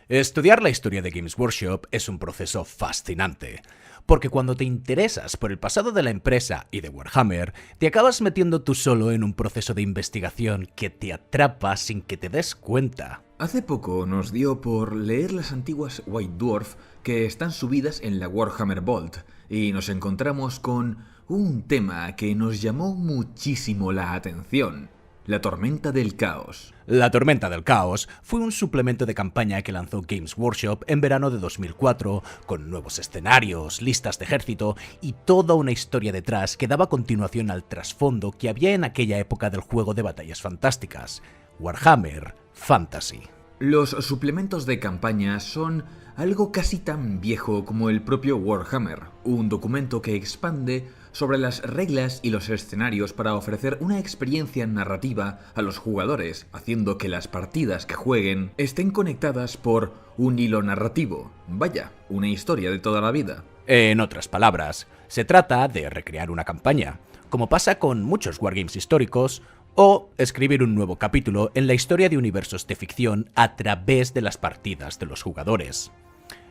Estudiar la historia de Games Workshop es un proceso fascinante, porque cuando te interesas por el pasado de la empresa y de Warhammer, te acabas metiendo tú solo en un proceso de investigación que te atrapa sin que te des cuenta. Hace poco nos dio por leer las antiguas White Dwarf que están subidas en la Warhammer Vault y nos encontramos con un tema que nos llamó muchísimo la atención: la Tormenta del Caos. La Tormenta del Caos fue un suplemento de campaña que lanzó Games Workshop en verano de 2004, con nuevos escenarios, listas de ejército y toda una historia detrás que daba continuación al trasfondo que había en aquella época del juego de batallas fantásticas, Warhammer Fantasy. Los suplementos de campaña son algo casi tan viejo como el propio Warhammer, un documento que expande sobre las reglas y los escenarios para ofrecer una experiencia narrativa a los jugadores, haciendo que las partidas que jueguen estén conectadas por un hilo narrativo. Vaya, una historia de toda la vida. En otras palabras, se trata de recrear una campaña, como pasa con muchos wargames históricos, o escribir un nuevo capítulo en la historia de universos de ficción a través de las partidas de los jugadores.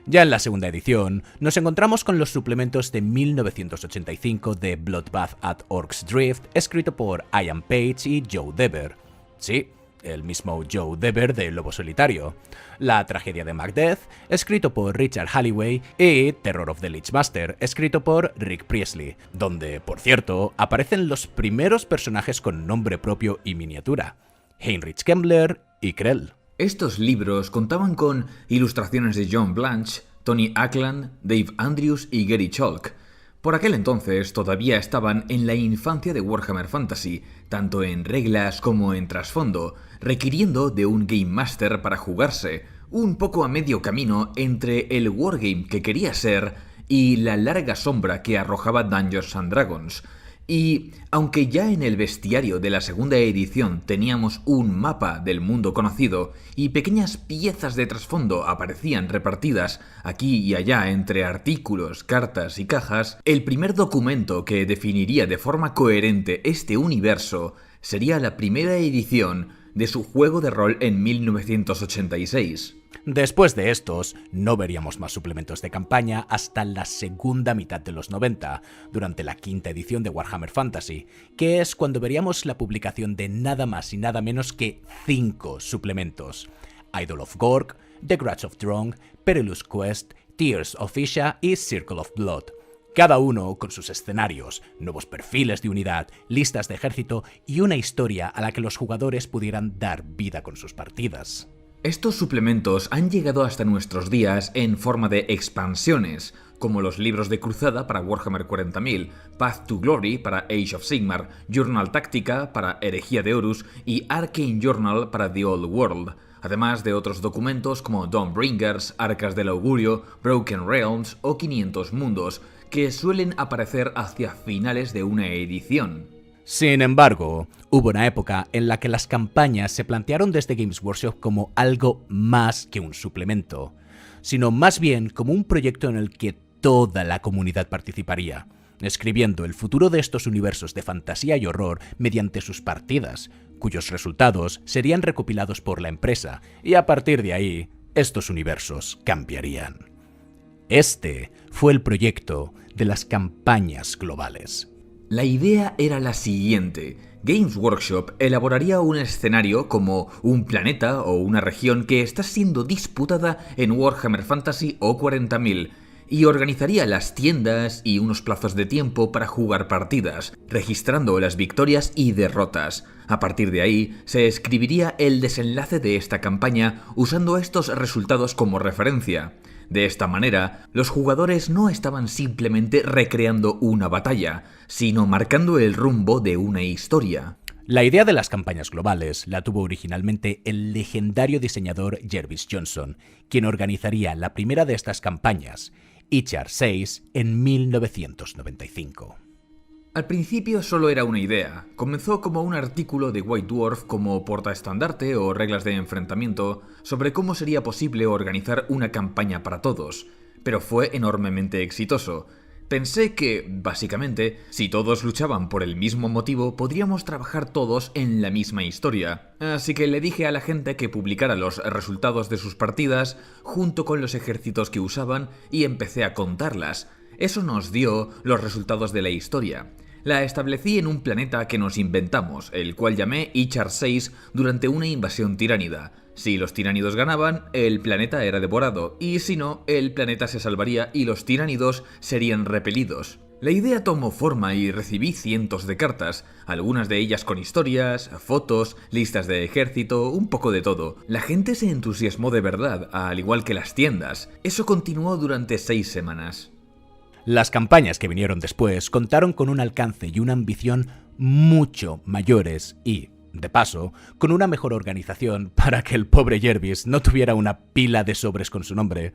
Ya en la segunda edición, nos encontramos con los suplementos de 1985 de Bloodbath at Orc's Drift, escrito por Ian Page y Joe Dever. Sí, el mismo Joe Dever de Lobo Solitario. La tragedia de Macbeth, escrito por Richard Halliway, y Terror of the Lich Master, escrito por Rick Priestley, donde, por cierto, aparecen los primeros personajes con nombre propio y miniatura: Heinrich Kemmler y Krell. Estos libros contaban con ilustraciones de John Blanche, Tony Ackland, Dave Andrews y Gary Chalk. Por aquel entonces todavía estaban en la infancia de Warhammer Fantasy, tanto en reglas como en trasfondo, requiriendo de un Game Master para jugarse, un poco a medio camino entre el wargame que quería ser y la larga sombra que arrojaba Dungeons & Dragons. Y aunque ya en el bestiario de la segunda edición teníamos un mapa del mundo conocido y pequeñas piezas de trasfondo aparecían repartidas aquí y allá entre artículos, cartas y cajas, el primer documento que definiría de forma coherente este universo sería la primera edición de su juego de rol en 1986. Después de estos, no veríamos más suplementos de campaña hasta la segunda mitad de los 90, durante la quinta edición de Warhammer Fantasy, que es cuando veríamos la publicación de nada más y nada menos que 5 suplementos: Idol of Gork, The Grudge of Drong, Perilous Quest, Tears of Isha y Circle of Blood. Cada uno con sus escenarios, nuevos perfiles de unidad, listas de ejército y una historia a la que los jugadores pudieran dar vida con sus partidas. Estos suplementos han llegado hasta nuestros días en forma de expansiones, como los libros de cruzada para Warhammer 40.000, Path to Glory para Age of Sigmar, Journal Táctica para Herejía de Horus y Arcane Journal para The Old World, además de otros documentos como Dawnbringers, Arcas del Augurio, Broken Realms o 500 Mundos, que suelen aparecer hacia finales de una edición. Sin embargo, hubo una época en la que las campañas se plantearon desde Games Workshop como algo más que un suplemento, sino más bien como un proyecto en el que toda la comunidad participaría, escribiendo el futuro de estos universos de fantasía y horror mediante sus partidas, cuyos resultados serían recopilados por la empresa, y a partir de ahí, estos universos cambiarían. Este fue el proyecto de las campañas globales. La idea era la siguiente: Games Workshop elaboraría un escenario como un planeta o una región que está siendo disputada en Warhammer Fantasy o 40.000 y organizaría las tiendas y unos plazos de tiempo para jugar partidas, registrando las victorias y derrotas. A partir de ahí, se escribiría el desenlace de esta campaña usando estos resultados como referencia. De esta manera, los jugadores no estaban simplemente recreando una batalla, sino marcando el rumbo de una historia. La idea de las campañas globales la tuvo originalmente el legendario diseñador Jervis Johnson, quien organizaría la primera de estas campañas, Ichar 6, en 1995. Al principio solo era una idea. Comenzó como un artículo de White Dwarf como portaestandarte o reglas de enfrentamiento sobre cómo sería posible organizar una campaña para todos, pero fue enormemente exitoso. Pensé que, básicamente, si todos luchaban por el mismo motivo, podríamos trabajar todos en la misma historia. Así que le dije a la gente que publicara los resultados de sus partidas junto con los ejércitos que usaban y empecé a contarlas. Eso nos dio los resultados de la historia. La establecí en un planeta que nos inventamos, el cual llamé Ichar 6 durante una invasión tiránida. Si los tiránidos ganaban, el planeta era devorado, y si no, el planeta se salvaría y los tiránidos serían repelidos. La idea tomó forma y recibí cientos de cartas, algunas de ellas con historias, fotos, listas de ejército, un poco de todo. La gente se entusiasmó de verdad, al igual que las tiendas. Eso continuó durante 6 semanas. Las campañas que vinieron después contaron con un alcance y una ambición mucho mayores y, de paso, con una mejor organización para que el pobre Jervis no tuviera una pila de sobres con su nombre.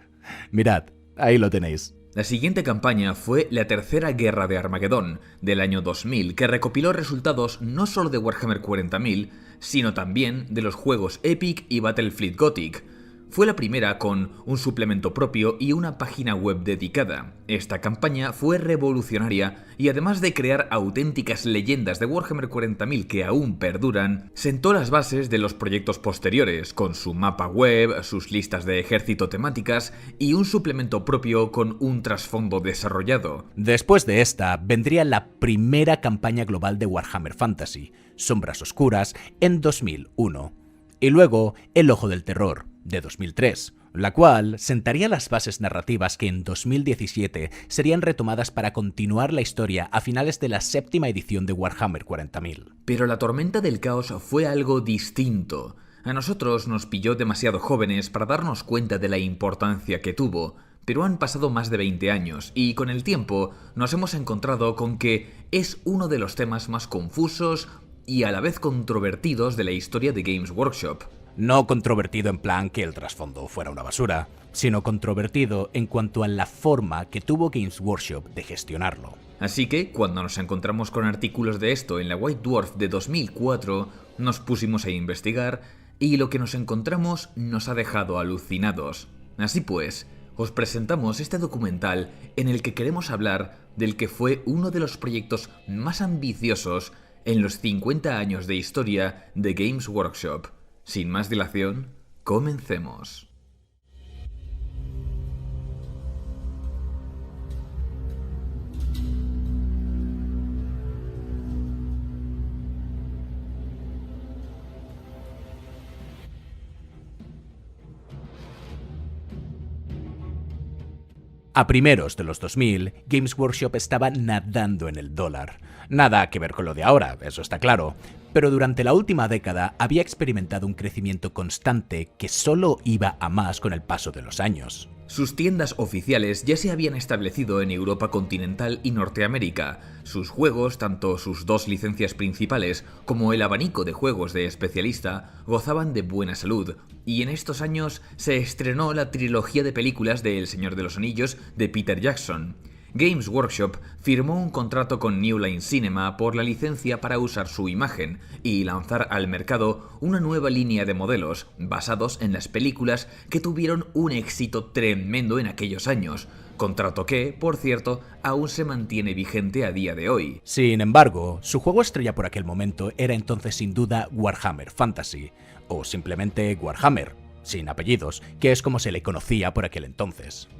Mirad, ahí lo tenéis. La siguiente campaña fue la Tercera Guerra de Armagedón, del año 2000, que recopiló resultados no solo de Warhammer 40.000, sino también de los juegos Epic y Battlefleet Gothic. Fue la primera con un suplemento propio y una página web dedicada. Esta campaña fue revolucionaria y además de crear auténticas leyendas de Warhammer 40.000 que aún perduran, sentó las bases de los proyectos posteriores, con su mapa web, sus listas de ejército temáticas y un suplemento propio con un trasfondo desarrollado. Después de esta, vendría la primera campaña global de Warhammer Fantasy, Sombras Oscuras, en 2001. Y luego El Ojo del Terror, de 2003, la cual sentaría las bases narrativas que en 2017 serían retomadas para continuar la historia a finales de la 7ª edición de Warhammer 40.000. Pero la Tormenta del Caos fue algo distinto. A nosotros nos pilló demasiado jóvenes para darnos cuenta de la importancia que tuvo, pero han pasado más de 20 años y con el tiempo nos hemos encontrado con que es uno de los temas más confusos y a la vez controvertidos de la historia de Games Workshop. No controvertido en plan que el trasfondo fuera una basura, sino controvertido en cuanto a la forma que tuvo Games Workshop de gestionarlo. Así que, cuando nos encontramos con artículos de esto en la White Dwarf de 2004, nos pusimos a investigar y lo que nos encontramos nos ha dejado alucinados. Así pues, os presentamos este documental en el que queremos hablar del que fue uno de los proyectos más ambiciosos en los 50 años de historia de Games Workshop. Sin más dilación, comencemos. A primeros de los 2000, Games Workshop estaba nadando en el dólar. Nada que ver con lo de ahora, eso está claro. Pero durante la última década había experimentado un crecimiento constante que solo iba a más con el paso de los años. Sus tiendas oficiales ya se habían establecido en Europa continental y Norteamérica. Sus juegos, tanto sus 2 licencias principales como el abanico de juegos de especialista, gozaban de buena salud, y en estos años se estrenó la trilogía de películas de El Señor de los Anillos de Peter Jackson. Games Workshop firmó un contrato con New Line Cinema por la licencia para usar su imagen y lanzar al mercado una nueva línea de modelos basados en las películas que tuvieron un éxito tremendo en aquellos años, contrato que, por cierto, aún se mantiene vigente a día de hoy. Sin embargo, su juego estrella por aquel momento era entonces sin duda Warhammer Fantasy, o simplemente Warhammer, sin apellidos, que es como se le conocía por aquel entonces.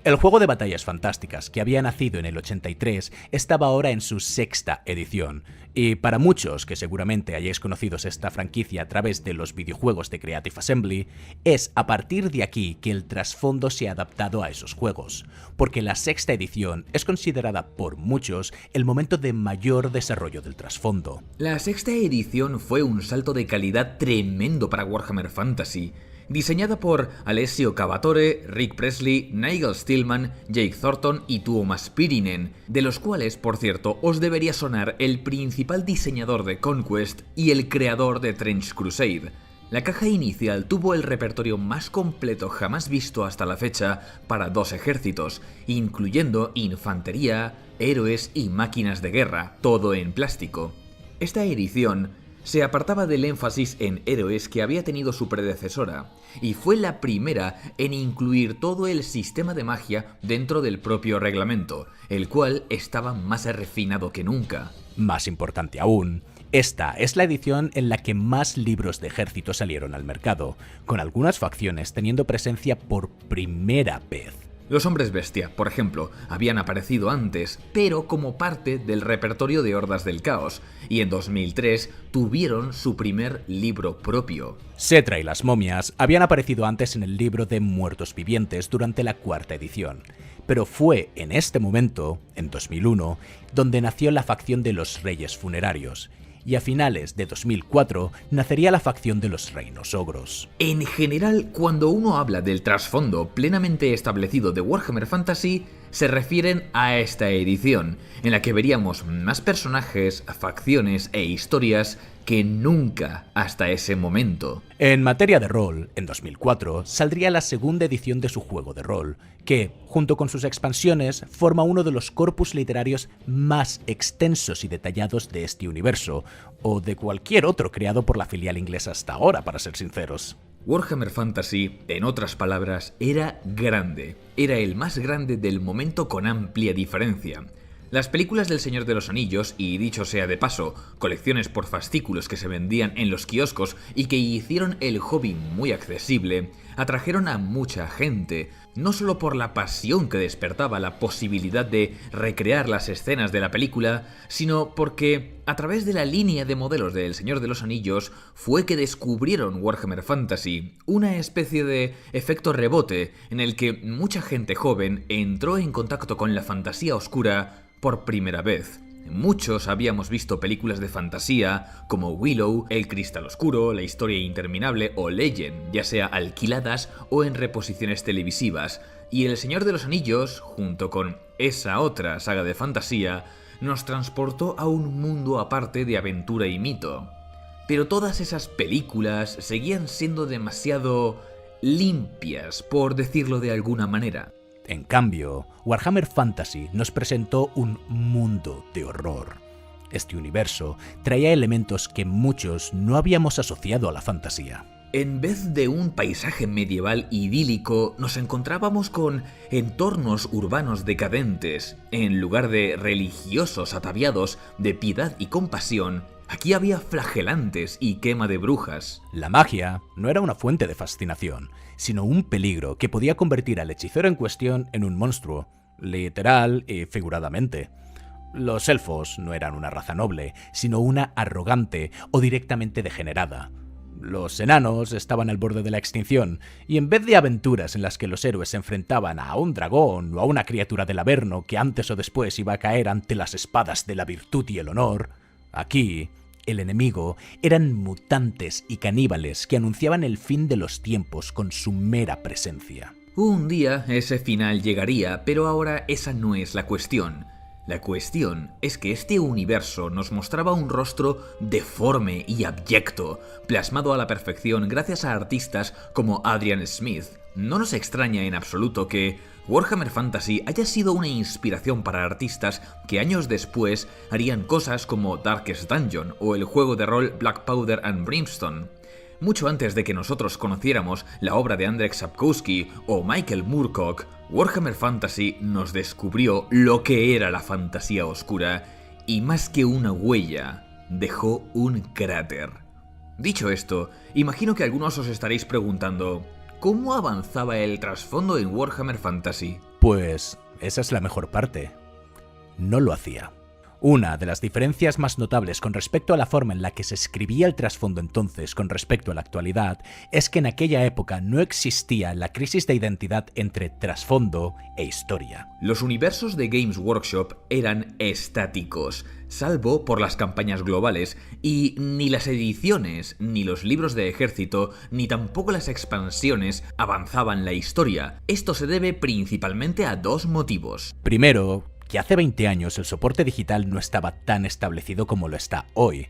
El juego de batallas fantásticas, que había nacido en el 83, estaba ahora en su 6ª edición, y para muchos que seguramente hayáis conocido esta franquicia a través de los videojuegos de Creative Assembly, es a partir de aquí que el trasfondo se ha adaptado a esos juegos, porque la 6ª edición es considerada por muchos el momento de mayor desarrollo del trasfondo. La 6ª edición fue un salto de calidad tremendo para Warhammer Fantasy. Diseñada por Alessio Cavatore, Rick Presley, Nigel Stillman, Jake Thornton y Tuomas Pirinen, de los cuales, por cierto, os debería sonar el principal diseñador de Conquest y el creador de Trench Crusade. La caja inicial tuvo el repertorio más completo jamás visto hasta la fecha para 2 ejércitos, incluyendo infantería, héroes y máquinas de guerra, todo en plástico. Esta edición se apartaba del énfasis en héroes que había tenido su predecesora, y fue la primera en incluir todo el sistema de magia dentro del propio reglamento, el cual estaba más refinado que nunca. Más importante aún, esta es la edición en la que más libros de ejército salieron al mercado, con algunas facciones teniendo presencia por primera vez. Los hombres bestia, por ejemplo, habían aparecido antes, pero como parte del repertorio de Hordas del Caos, y en 2003 tuvieron su primer libro propio. Setra y las momias habían aparecido antes en el libro de Muertos Vivientes durante la cuarta edición, pero fue en este momento, en 2001, donde nació la facción de los Reyes Funerarios, y a finales de 2004 nacería la facción de los Reinos Ogros. En general, cuando uno habla del trasfondo plenamente establecido de Warhammer Fantasy, se refieren a esta edición, en la que veríamos más personajes, facciones e historias que nunca hasta ese momento. En materia de rol, en 2004 saldría la segunda edición de su juego de rol, que, junto con sus expansiones, forma uno de los corpus literarios más extensos y detallados de este universo, o de cualquier otro creado por la filial inglesa hasta ahora, para ser sinceros. Warhammer Fantasy, en otras palabras, era grande. Era el más grande del momento con amplia diferencia. Las películas del Señor de los Anillos, y dicho sea de paso, colecciones por fascículos que se vendían en los kioscos y que hicieron el hobby muy accesible, atrajeron a mucha gente, no solo por la pasión que despertaba la posibilidad de recrear las escenas de la película, sino porque a través de la línea de modelos del Señor de los Anillos fue que descubrieron Warhammer Fantasy, una especie de efecto rebote en el que mucha gente joven entró en contacto con la fantasía oscura por primera vez. Muchos habíamos visto películas de fantasía como Willow, El Cristal Oscuro, La Historia Interminable o Legend, ya sea alquiladas o en reposiciones televisivas, y El Señor de los Anillos, junto con esa otra saga de fantasía, nos transportó a un mundo aparte de aventura y mito. Pero todas esas películas seguían siendo demasiado limpias, por decirlo de alguna manera. En cambio, Warhammer Fantasy nos presentó un mundo de horror. Este universo traía elementos que muchos no habíamos asociado a la fantasía. En vez de un paisaje medieval idílico, nos encontrábamos con entornos urbanos decadentes. En lugar de religiosos ataviados de piedad y compasión, aquí había flagelantes y quema de brujas. La magia no era una fuente de fascinación, sino un peligro que podía convertir al hechicero en cuestión en un monstruo, literal y figuradamente. Los elfos no eran una raza noble, sino una arrogante o directamente degenerada. Los enanos estaban al borde de la extinción, y en vez de aventuras en las que los héroes se enfrentaban a un dragón o a una criatura del Averno que antes o después iba a caer ante las espadas de la virtud y el honor, aquí el enemigo eran mutantes y caníbales que anunciaban el fin de los tiempos con su mera presencia. Un día ese final llegaría, pero ahora esa no es la cuestión. La cuestión es que este universo nos mostraba un rostro deforme y abyecto, plasmado a la perfección gracias a artistas como Adrian Smith. No nos extraña en absoluto que Warhammer Fantasy haya sido una inspiración para artistas que años después harían cosas como Darkest Dungeon o el juego de rol Black Powder and Brimstone. Mucho antes de que nosotros conociéramos la obra de Andrzej Sapkowski o Michael Moorcock, Warhammer Fantasy nos descubrió lo que era la fantasía oscura y más que una huella, dejó un cráter. Dicho esto, imagino que algunos os estaréis preguntando, ¿cómo avanzaba el trasfondo en Warhammer Fantasy? Pues esa es la mejor parte. No lo hacía. Una de las diferencias más notables con respecto a la forma en la que se escribía el trasfondo entonces con respecto a la actualidad es que en aquella época no existía la crisis de identidad entre trasfondo e historia. Los universos de Games Workshop eran estáticos, salvo por las campañas globales, y ni las ediciones, ni los libros de ejército, ni tampoco las expansiones avanzaban la historia. Esto se debe principalmente a dos motivos. Primero, que hace 20 años el soporte digital no estaba tan establecido como lo está hoy.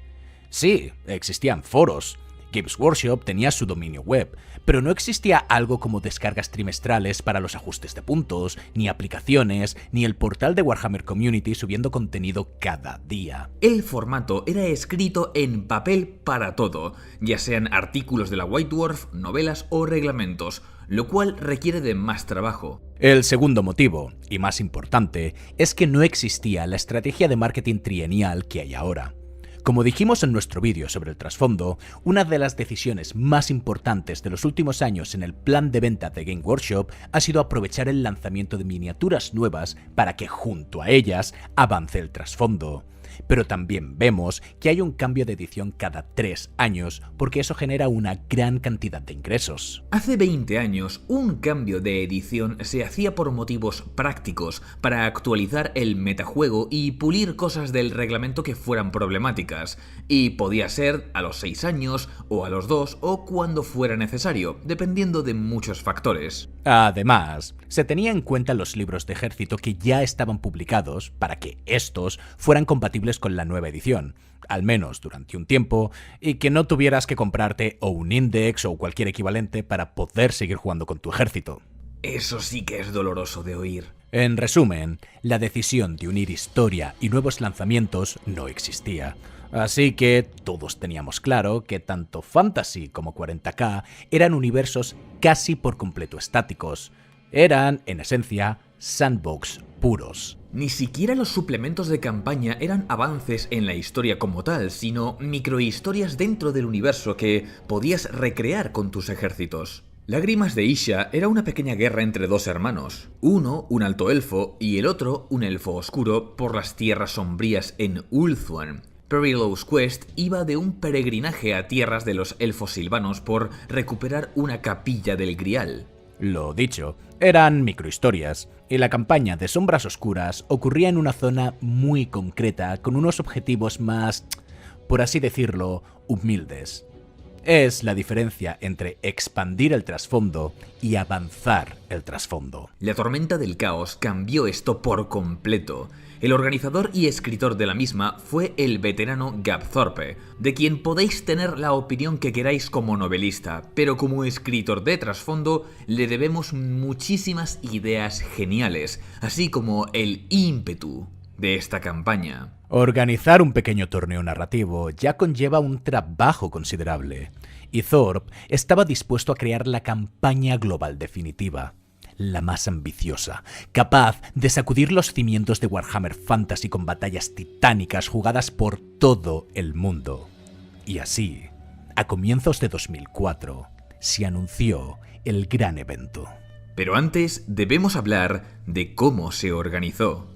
Sí, existían foros, Games Workshop tenía su dominio web, pero no existía algo como descargas trimestrales para los ajustes de puntos, ni aplicaciones, ni el portal de Warhammer Community subiendo contenido cada día. El formato era escrito en papel para todo, ya sean artículos de la White Dwarf, novelas o reglamentos, lo cual requiere de más trabajo. El segundo motivo, y más importante, es que no existía la estrategia de marketing triennial que hay ahora. Como dijimos en nuestro vídeo sobre el trasfondo, una de las decisiones más importantes de los últimos años en el plan de venta de Game Workshop ha sido aprovechar el lanzamiento de miniaturas nuevas para que junto a ellas avance el trasfondo. Pero también vemos que hay un cambio de edición cada 3 años, porque eso genera una gran cantidad de ingresos. Hace 20 años, un cambio de edición se hacía por motivos prácticos, para actualizar el metajuego y pulir cosas del reglamento que fueran problemáticas, y podía ser a los 6 años, o a los 2, o cuando fuera necesario, dependiendo de muchos factores. Además, se tenía en cuenta los libros de ejército que ya estaban publicados para que estos fueran compatibles con la nueva edición, al menos durante un tiempo, y que no tuvieras que comprarte o un index o cualquier equivalente para poder seguir jugando con tu ejército. Eso sí que es doloroso de oír. En resumen, la decisión de unir historia y nuevos lanzamientos no existía. Así que todos teníamos claro que tanto Fantasy como 40K eran universos casi por completo estáticos. Eran, en esencia, sandbox puros. Ni siquiera los suplementos de campaña eran avances en la historia como tal, sino microhistorias dentro del universo que podías recrear con tus ejércitos. Lágrimas de Isha era una pequeña guerra entre dos hermanos, uno un alto elfo y el otro un elfo oscuro por las tierras sombrías en Ulthuan. Perilous Quest iba de un peregrinaje a tierras de los elfos silvanos por recuperar una capilla del Grial. Lo dicho, eran microhistorias, y la campaña de Sombras Oscuras ocurría en una zona muy concreta con unos objetivos más, por así decirlo, humildes. Es la diferencia entre expandir el trasfondo y avanzar el trasfondo. La Tormenta del Caos cambió esto por completo. El organizador y escritor de la misma fue el veterano Gab Thorpe, de quien podéis tener la opinión que queráis como novelista, pero como escritor de trasfondo le debemos muchísimas ideas geniales, así como el ímpetu de esta campaña. Organizar un pequeño torneo narrativo ya conlleva un trabajo considerable, y Thorpe estaba dispuesto a crear la campaña global definitiva, la más ambiciosa, capaz de sacudir los cimientos de Warhammer Fantasy con batallas titánicas jugadas por todo el mundo. Y así, a comienzos de 2004, se anunció el gran evento. Pero antes debemos hablar de cómo se organizó.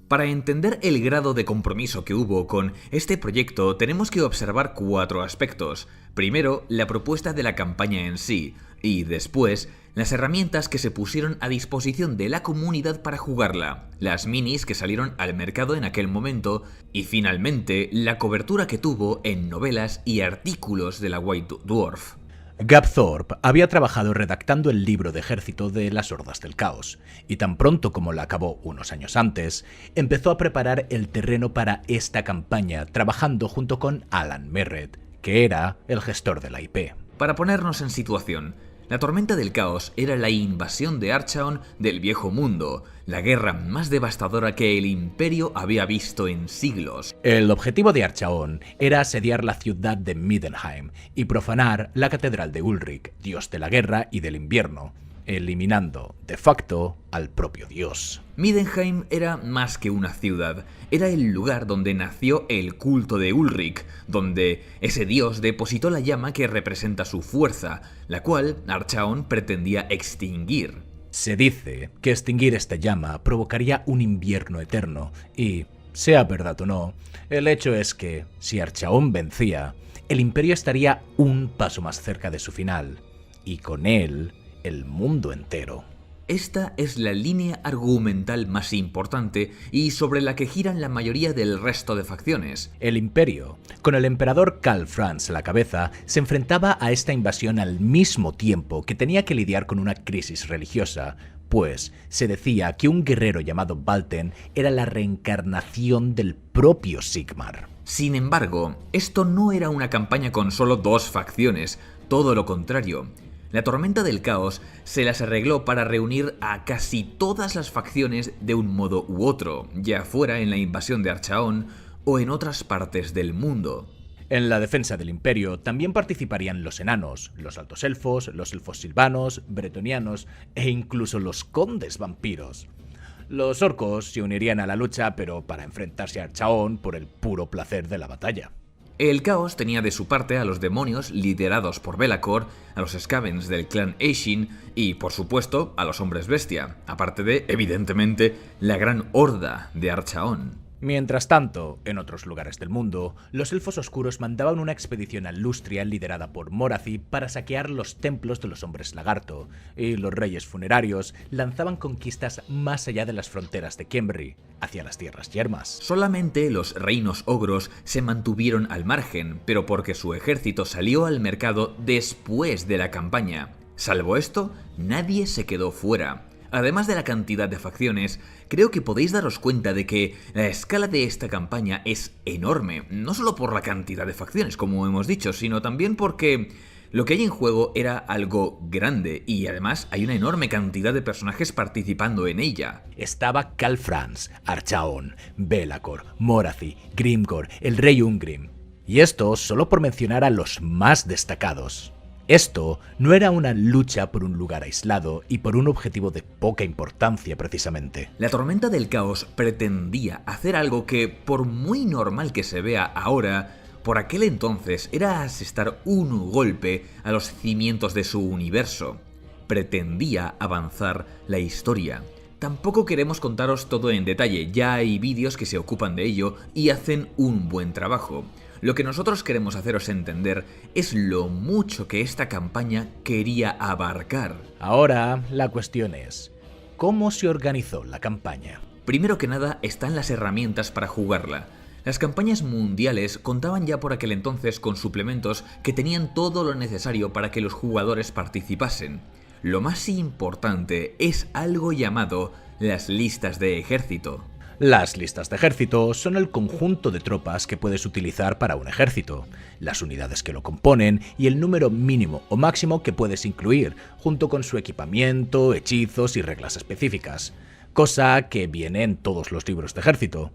Para entender el grado de compromiso que hubo con este proyecto tenemos que observar 4 aspectos. Primero, la propuesta de la campaña en sí, y después, las herramientas que se pusieron a disposición de la comunidad para jugarla, las minis que salieron al mercado en aquel momento, y finalmente, la cobertura que tuvo en novelas y artículos de la White Dwarf. Gab Thorpe había trabajado redactando el libro de ejército de las Hordas del Caos, y tan pronto como la acabó unos años antes, empezó a preparar el terreno para esta campaña trabajando junto con Alan Merrett, que era el gestor de la IP. Para ponernos en situación, la Tormenta del Caos era la invasión de Archaon del Viejo Mundo, la guerra más devastadora que el Imperio había visto en siglos. El objetivo de Archaon era asediar la ciudad de Middenheim y profanar la catedral de Ulrich, dios de la guerra y del invierno, eliminando, de facto, al propio dios. Middenheim era más que una ciudad, era el lugar donde nació el culto de Ulrich, donde ese dios depositó la llama que representa su fuerza, la cual Archaon pretendía extinguir. Se dice que extinguir esta llama provocaría un invierno eterno, y, sea verdad o no, el hecho es que, si Archaon vencía, el imperio estaría un paso más cerca de su final, y con él, el mundo entero. Esta es la línea argumental más importante y sobre la que giran la mayoría del resto de facciones. El imperio, con el emperador Karl Franz a la cabeza, se enfrentaba a esta invasión al mismo tiempo que tenía que lidiar con una crisis religiosa, Pues se decía que un guerrero llamado Valten era la reencarnación del propio Sigmar. Sin embargo, esto no era una campaña con solo 2 facciones, todo lo contrario. La Tormenta del Caos se las arregló para reunir a casi todas las facciones de un modo u otro, ya fuera en la invasión de Archaon o en otras partes del mundo. En la defensa del Imperio también participarían los enanos, los altos elfos, los elfos silvanos, bretonianos e incluso los condes vampiros. Los orcos se unirían a la lucha, pero para enfrentarse a Archaon por el puro placer de la batalla. El caos tenía de su parte a los demonios liderados por Be'lakor, a los Skavens del clan Aishin y, por supuesto, a los hombres bestia, aparte de, evidentemente, la gran horda de Archaon. Mientras tanto, en otros lugares del mundo, los elfos oscuros mandaban una expedición a Lustria liderada por Morathi para saquear los templos de los hombres lagarto, y los reyes funerarios lanzaban conquistas más allá de las fronteras de Cambry, hacia las tierras yermas. Solamente los reinos ogros se mantuvieron al margen, pero porque su ejército salió al mercado después de la campaña. Salvo esto, nadie se quedó fuera. Además de la cantidad de facciones, creo que podéis daros cuenta de que la escala de esta campaña es enorme, no solo por la cantidad de facciones, como hemos dicho, sino también porque lo que hay en juego era algo grande y además hay una enorme cantidad de personajes participando en ella. Estaba Khal Franz, Archaon, Be'lakor, Morathi, Grimgor, el rey Ungrim. Y esto solo por mencionar a los más destacados. Esto no era una lucha por un lugar aislado y por un objetivo de poca importancia precisamente. La Tormenta del Caos pretendía hacer algo que, por muy normal que se vea ahora, por aquel entonces era asestar un golpe a los cimientos de su universo. Pretendía avanzar la historia. Tampoco queremos contaros todo en detalle, ya hay vídeos que se ocupan de ello y hacen un buen trabajo. Lo que nosotros queremos haceros entender es lo mucho que esta campaña quería abarcar. Ahora, la cuestión es, ¿cómo se organizó la campaña? Primero que nada están las herramientas para jugarla. Las campañas mundiales contaban ya por aquel entonces con suplementos que tenían todo lo necesario para que los jugadores participasen. Lo más importante es algo llamado las listas de ejército. Las listas de ejército son el conjunto de tropas que puedes utilizar para un ejército, las unidades que lo componen y el número mínimo o máximo que puedes incluir, junto con su equipamiento, hechizos y reglas específicas, cosa que viene en todos los libros de ejército.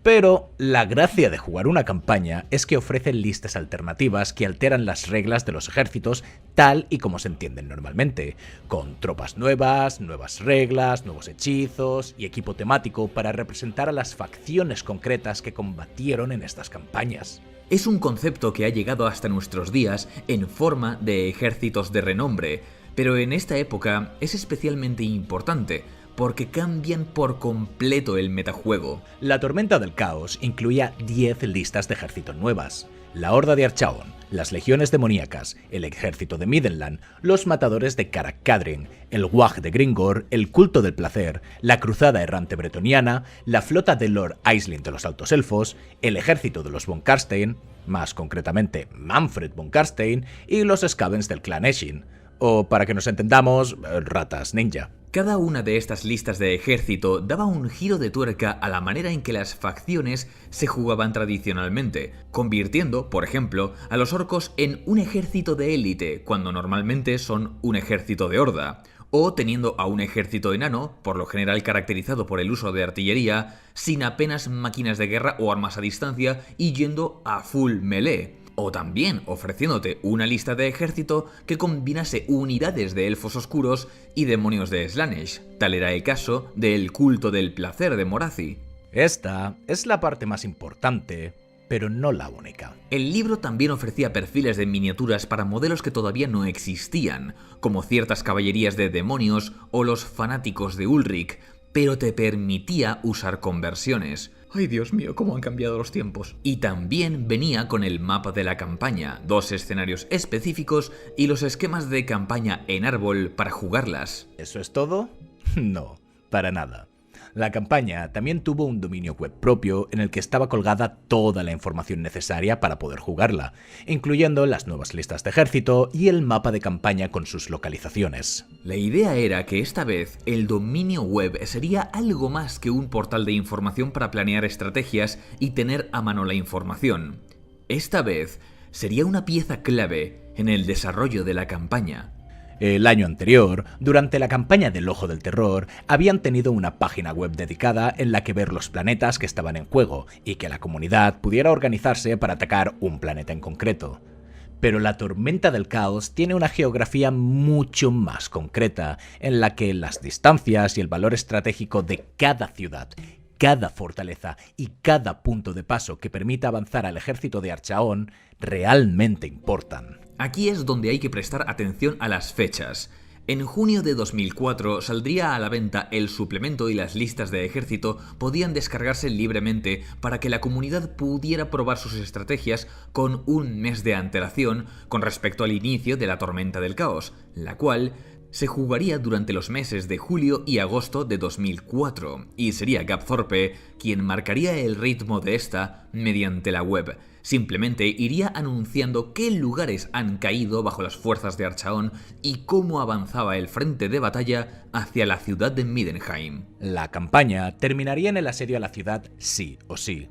Pero la gracia de jugar una campaña es que ofrecen listas alternativas que alteran las reglas de los ejércitos tal y como se entienden normalmente, con tropas nuevas, nuevas reglas, nuevos hechizos y equipo temático para representar a las facciones concretas que combatieron en estas campañas. Es un concepto que ha llegado hasta nuestros días en forma de ejércitos de renombre, pero en esta época es especialmente importante, porque cambian por completo el metajuego. La Tormenta del Caos incluía 10 listas de ejército nuevas. La Horda de Archaon, las Legiones Demoníacas, el Ejército de Midenland, los Matadores de Karak Kadrin, el Wag de Gringor, el Culto del Placer, la Cruzada Errante Bretoniana, la Flota de Lord Aisling de los Altos Elfos, el Ejército de los von Karstein, más concretamente Manfred von Karstein, y los Skavens del clan Aishin, o para que nos entendamos, ratas ninja. Cada una de estas listas de ejército daba un giro de tuerca a la manera en que las facciones se jugaban tradicionalmente, convirtiendo, por ejemplo, a los orcos en un ejército de élite, cuando normalmente son un ejército de horda, o teniendo a un ejército enano, por lo general caracterizado por el uso de artillería, sin apenas máquinas de guerra o armas a distancia y yendo a full melee. O también ofreciéndote una lista de ejército que combinase unidades de elfos oscuros y demonios de Slaanesh. Tal era el caso del Culto del Placer de Morathi. Esta es la parte más importante, pero no la única. El libro también ofrecía perfiles de miniaturas para modelos que todavía no existían, como ciertas caballerías de demonios o los fanáticos de Ulrich, pero te permitía usar conversiones. ¡Ay, Dios mío, cómo han cambiado los tiempos! Y también venía con el mapa de la campaña, 2 escenarios específicos y los esquemas de campaña en árbol para jugarlas. ¿Eso es todo? No, para nada. La campaña también tuvo un dominio web propio en el que estaba colgada toda la información necesaria para poder jugarla, incluyendo las nuevas listas de ejército y el mapa de campaña con sus localizaciones. La idea era que esta vez el dominio web sería algo más que un portal de información para planear estrategias y tener a mano la información. Esta vez sería una pieza clave en el desarrollo de la campaña. El año anterior, durante la campaña del Ojo del Terror, habían tenido una página web dedicada en la que ver los planetas que estaban en juego y que la comunidad pudiera organizarse para atacar un planeta en concreto. Pero la Tormenta del Caos tiene una geografía mucho más concreta, en la que las distancias y el valor estratégico de cada ciudad, cada fortaleza y cada punto de paso que permita avanzar al ejército de Archaon realmente importan. Aquí es donde hay que prestar atención a las fechas. En junio de 2004 saldría a la venta el suplemento y las listas de ejército podían descargarse libremente para que la comunidad pudiera probar sus estrategias con un mes de antelación con respecto al inicio de la Tormenta del Caos, la cual se jugaría durante los meses de julio y agosto de 2004, y sería Gab Thorpe quien marcaría el ritmo de esta mediante la web. Simplemente iría anunciando qué lugares han caído bajo las fuerzas de Archaon y cómo avanzaba el frente de batalla hacia la ciudad de Middenheim. La campaña terminaría en el asedio a la ciudad sí o sí,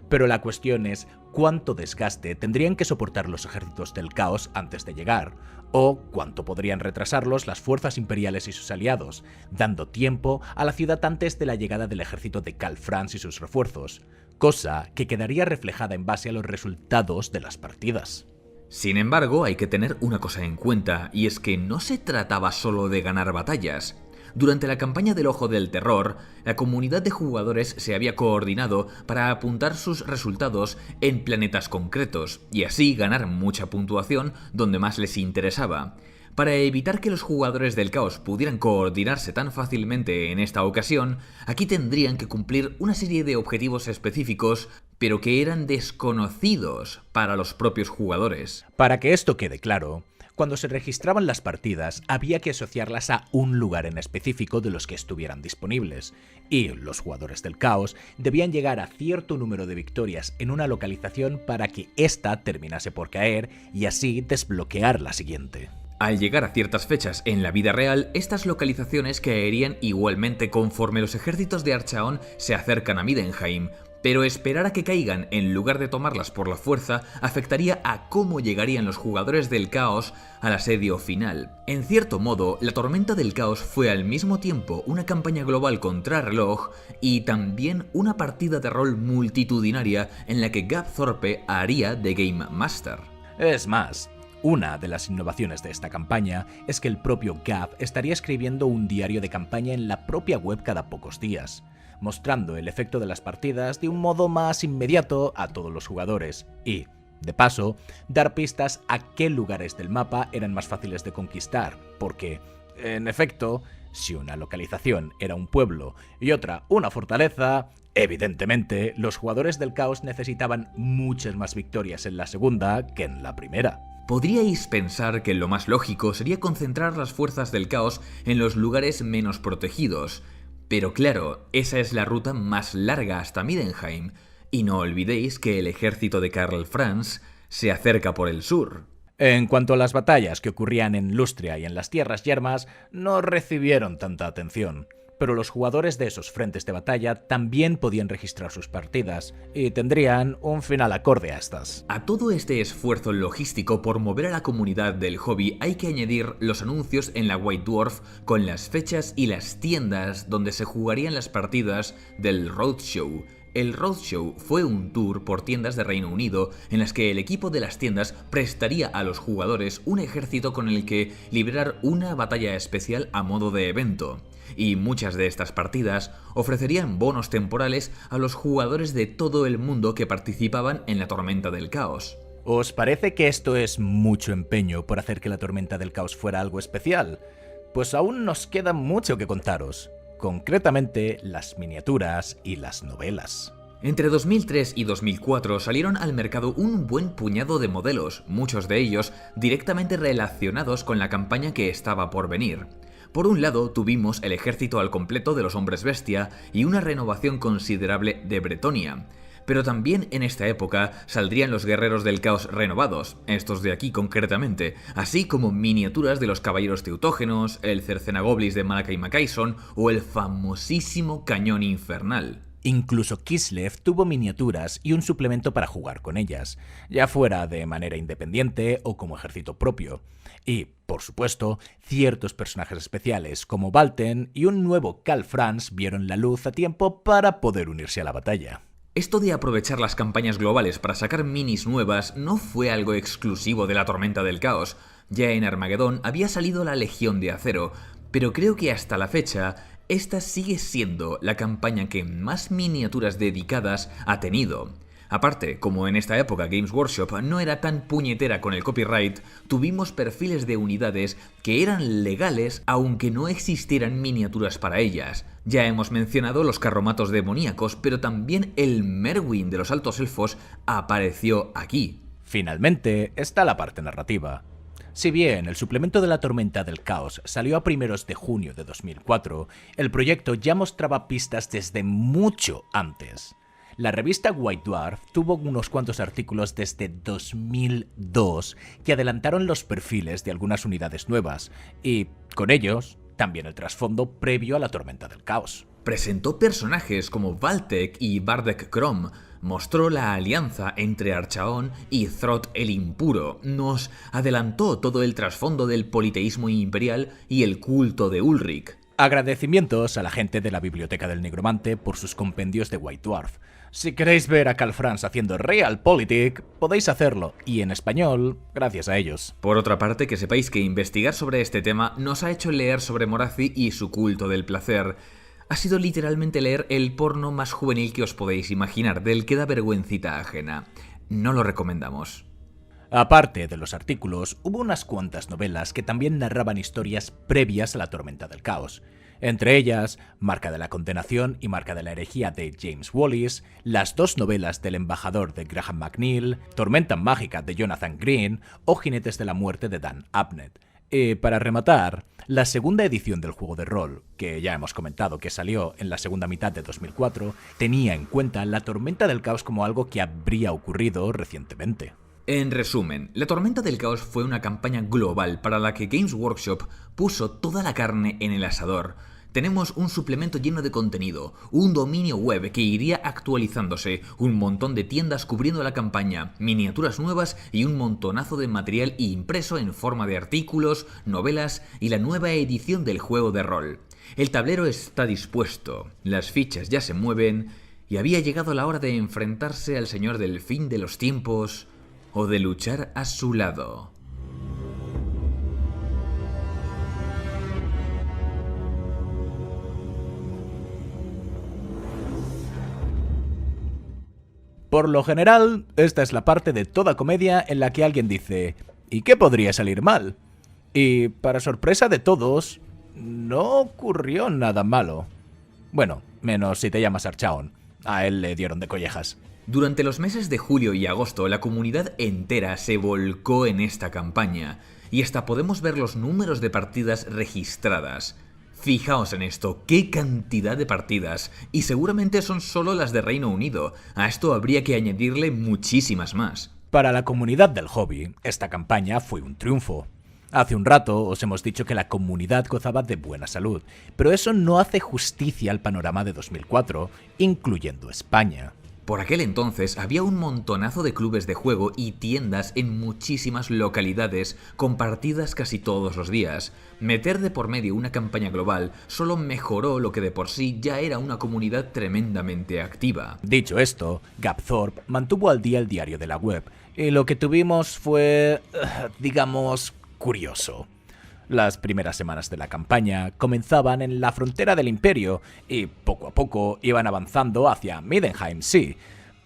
pero la cuestión es cuánto desgaste tendrían que soportar los ejércitos del caos antes de llegar, o cuánto podrían retrasarlos las fuerzas imperiales y sus aliados, dando tiempo a la ciudad antes de la llegada del ejército de Karl Franz y sus refuerzos, cosa que quedaría reflejada en base a los resultados de las partidas. Sin embargo, hay que tener una cosa en cuenta, y es que no se trataba solo de ganar batallas. Durante la campaña del Ojo del Terror, la comunidad de jugadores se había coordinado para apuntar sus resultados en planetas concretos, y así ganar mucha puntuación donde más les interesaba. Para evitar que los jugadores del caos pudieran coordinarse tan fácilmente en esta ocasión, aquí tendrían que cumplir una serie de objetivos específicos, pero que eran desconocidos para los propios jugadores. Para que esto quede claro, cuando se registraban las partidas había que asociarlas a un lugar en específico de los que estuvieran disponibles, y los jugadores del caos debían llegar a cierto número de victorias en una localización para que ésta terminase por caer y así desbloquear la siguiente. Al llegar a ciertas fechas en la vida real, estas localizaciones caerían igualmente conforme los ejércitos de Archaon se acercan a Middenheim, pero esperar a que caigan en lugar de tomarlas por la fuerza afectaría a cómo llegarían los jugadores del caos al asedio final. En cierto modo, la Tormenta del Caos fue al mismo tiempo una campaña global contra reloj y también una partida de rol multitudinaria en la que Gab Thorpe haría de Game Master. Es más, una de las innovaciones de esta campaña es que el propio Gab estaría escribiendo un diario de campaña en la propia web cada pocos días, mostrando el efecto de las partidas de un modo más inmediato a todos los jugadores y, de paso, dar pistas a qué lugares del mapa eran más fáciles de conquistar, porque, en efecto, si una localización era un pueblo y otra una fortaleza, evidentemente los jugadores del caos necesitaban muchas más victorias en la segunda que en la primera. Podríais pensar que lo más lógico sería concentrar las fuerzas del caos en los lugares menos protegidos, pero claro, esa es la ruta más larga hasta Middenheim, y no olvidéis que el ejército de Karl Franz se acerca por el sur. En cuanto a las batallas que ocurrían en Lustria y en las Tierras Yermas, no recibieron tanta atención, pero los jugadores de esos frentes de batalla también podían registrar sus partidas y tendrían un final acorde a estas. A todo este esfuerzo logístico por mover a la comunidad del hobby hay que añadir los anuncios en la White Dwarf con las fechas y las tiendas donde se jugarían las partidas del Roadshow. El Roadshow fue un tour por tiendas de Reino Unido en las que el equipo de las tiendas prestaría a los jugadores un ejército con el que librar una batalla especial a modo de evento. Y muchas de estas partidas ofrecerían bonos temporales a los jugadores de todo el mundo que participaban en la Tormenta del Caos. ¿Os parece que esto es mucho empeño por hacer que la Tormenta del Caos fuera algo especial? Pues aún nos queda mucho que contaros, concretamente las miniaturas y las novelas. Entre 2003 y 2004 salieron al mercado un buen puñado de modelos, muchos de ellos directamente relacionados con la campaña que estaba por venir. Por un lado, tuvimos el ejército al completo de los hombres bestia y una renovación considerable de Bretonia. Pero también en esta época saldrían los guerreros del caos renovados, estos de aquí concretamente, así como miniaturas de los caballeros teutógenos, el Cercenagoblis de Malakai Makaison o el famosísimo cañón infernal. Incluso Kislev tuvo miniaturas y un suplemento para jugar con ellas, ya fuera de manera independiente o como ejército propio. Y, por supuesto, ciertos personajes especiales como Valten y un nuevo Karl Franz vieron la luz a tiempo para poder unirse a la batalla. Esto de aprovechar las campañas globales para sacar minis nuevas no fue algo exclusivo de la Tormenta del Caos. Ya en Armagedón había salido la Legión de Acero, pero creo que hasta la fecha esta sigue siendo la campaña que más miniaturas dedicadas ha tenido. Aparte, como en esta época Games Workshop no era tan puñetera con el copyright, tuvimos perfiles de unidades que eran legales aunque no existieran miniaturas para ellas. Ya hemos mencionado los carromatos demoníacos, pero también el Merwin de los Altos Elfos apareció aquí. Finalmente está la parte narrativa. Si bien el suplemento de la Tormenta del Caos salió a primeros de junio de 2004, el proyecto ya mostraba pistas desde mucho antes. La revista White Dwarf tuvo unos cuantos artículos desde 2002 que adelantaron los perfiles de algunas unidades nuevas y, con ellos, también el trasfondo previo a la Tormenta del Caos. Presentó personajes como Valtek y Bardek Krom, mostró la alianza entre Archaon y Throt el Impuro, nos adelantó todo el trasfondo del politeísmo imperial y el culto de Ulrich. Agradecimientos a la gente de la Biblioteca del Nigromante por sus compendios de White Dwarf. Si queréis ver a Karl Franz haciendo Realpolitik, podéis hacerlo, y en español, gracias a ellos. Por otra parte, que sepáis que investigar sobre este tema nos ha hecho leer sobre Morathi y su culto del placer. Ha sido literalmente leer el porno más juvenil que os podéis imaginar, del que da vergüencita ajena. No lo recomendamos. Aparte de los artículos, hubo unas cuantas novelas que también narraban historias previas a la Tormenta del Caos. Entre ellas, Marca de la Condenación y Marca de la Herejía de James Wallis, las dos novelas del Embajador de Graham McNeill, Tormenta Mágica de Jonathan Green o Jinetes de la Muerte de Dan Abnett. Y para rematar, la segunda edición del juego de rol, que ya hemos comentado que salió en la segunda mitad de 2004, tenía en cuenta la Tormenta del Caos como algo que habría ocurrido recientemente. En resumen, la Tormenta del Caos fue una campaña global para la que Games Workshop puso toda la carne en el asador. Tenemos un suplemento lleno de contenido, un dominio web que iría actualizándose, un montón de tiendas cubriendo la campaña, miniaturas nuevas y un montonazo de material impreso en forma de artículos, novelas y la nueva edición del juego de rol. El tablero está dispuesto, las fichas ya se mueven y había llegado la hora de enfrentarse al señor del fin de los tiempos o de luchar a su lado. Por lo general, esta es la parte de toda comedia en la que alguien dice ¿y qué podría salir mal? Y, para sorpresa de todos, no ocurrió nada malo. Bueno, menos si te llamas Archaon. A él le dieron de collejas. Durante los meses de julio y agosto, la comunidad entera se volcó en esta campaña, y hasta podemos ver los números de partidas registradas. Fijaos en esto, qué cantidad de partidas, y seguramente son solo las de Reino Unido. A esto habría que añadirle muchísimas más. Para la comunidad del hobby, esta campaña fue un triunfo. Hace un rato os hemos dicho que la comunidad gozaba de buena salud, pero eso no hace justicia al panorama de 2004, incluyendo España. Por aquel entonces había un montonazo de clubes de juego y tiendas en muchísimas localidades con partidas casi todos los días. Meter de por medio una campaña global solo mejoró lo que de por sí ya era una comunidad tremendamente activa. Dicho esto, Gapthorpe mantuvo al día el diario de la web, y lo que tuvimos fue, digamos, curioso. Las primeras semanas de la campaña comenzaban en la frontera del Imperio y poco a poco iban avanzando hacia Middenheim, sí.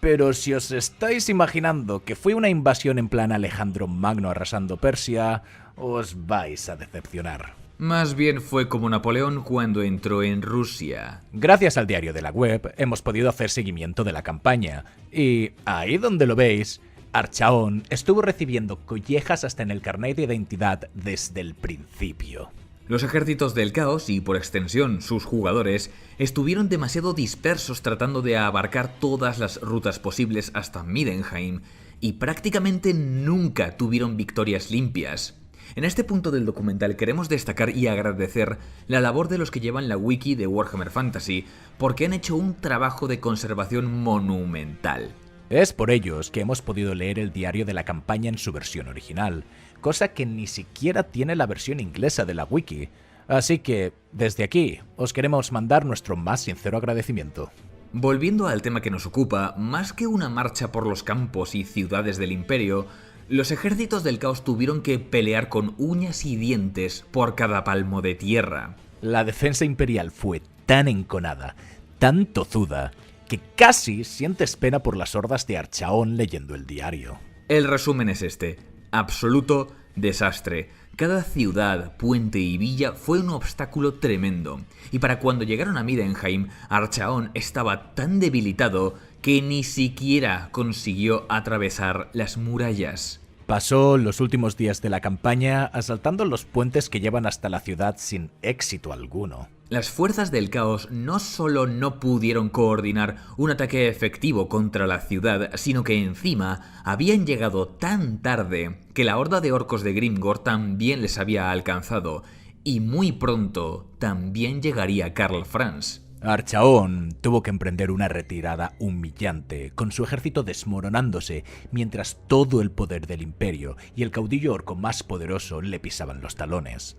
Pero si os estáis imaginando que fue una invasión en plan Alejandro Magno arrasando Persia, os vais a decepcionar. Más bien fue como Napoleón cuando entró en Rusia. Gracias al diario de la web hemos podido hacer seguimiento de la campaña y ahí donde lo veis, Archaon estuvo recibiendo collejas hasta en el carnet de identidad desde el principio. Los ejércitos del caos y por extensión sus jugadores estuvieron demasiado dispersos tratando de abarcar todas las rutas posibles hasta Middenheim y prácticamente nunca tuvieron victorias limpias. En este punto del documental queremos destacar y agradecer la labor de los que llevan la wiki de Warhammer Fantasy porque han hecho un trabajo de conservación monumental. Es por ellos que hemos podido leer el diario de la campaña en su versión original, cosa que ni siquiera tiene la versión inglesa de la wiki, así que, desde aquí, os queremos mandar nuestro más sincero agradecimiento. Volviendo al tema que nos ocupa, más que una marcha por los campos y ciudades del Imperio, los ejércitos del caos tuvieron que pelear con uñas y dientes por cada palmo de tierra. La defensa imperial fue tan enconada, tan tozuda, que casi sientes pena por las hordas de Archaon leyendo el diario. El resumen es este: absoluto desastre. Cada ciudad, puente y villa fue un obstáculo tremendo, y para cuando llegaron a Middenheim, Archaon estaba tan debilitado que ni siquiera consiguió atravesar las murallas. Pasó los últimos días de la campaña asaltando los puentes que llevan hasta la ciudad sin éxito alguno. Las fuerzas del caos no solo no pudieron coordinar un ataque efectivo contra la ciudad, sino que encima habían llegado tan tarde que la horda de orcos de Grimgor también les había alcanzado, y muy pronto también llegaría Karl Franz. Archaon tuvo que emprender una retirada humillante, con su ejército desmoronándose, mientras todo el poder del imperio y el caudillo orco más poderoso le pisaban los talones.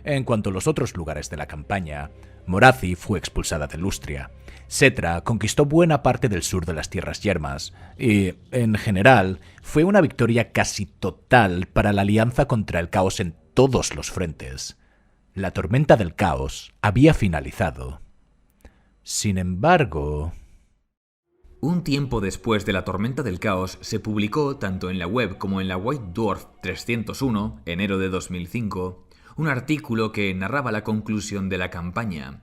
En cuanto a los otros lugares de la campaña, Morathi fue expulsada de Lustria, Settra conquistó buena parte del sur de las Tierras Yermas, y, en general, fue una victoria casi total para la alianza contra el caos en todos los frentes. La tormenta del caos había finalizado. Sin embargo... Un tiempo después de la tormenta del caos se publicó tanto en la web como en la White Dwarf 301, enero de 2005, un artículo que narraba la conclusión de la campaña.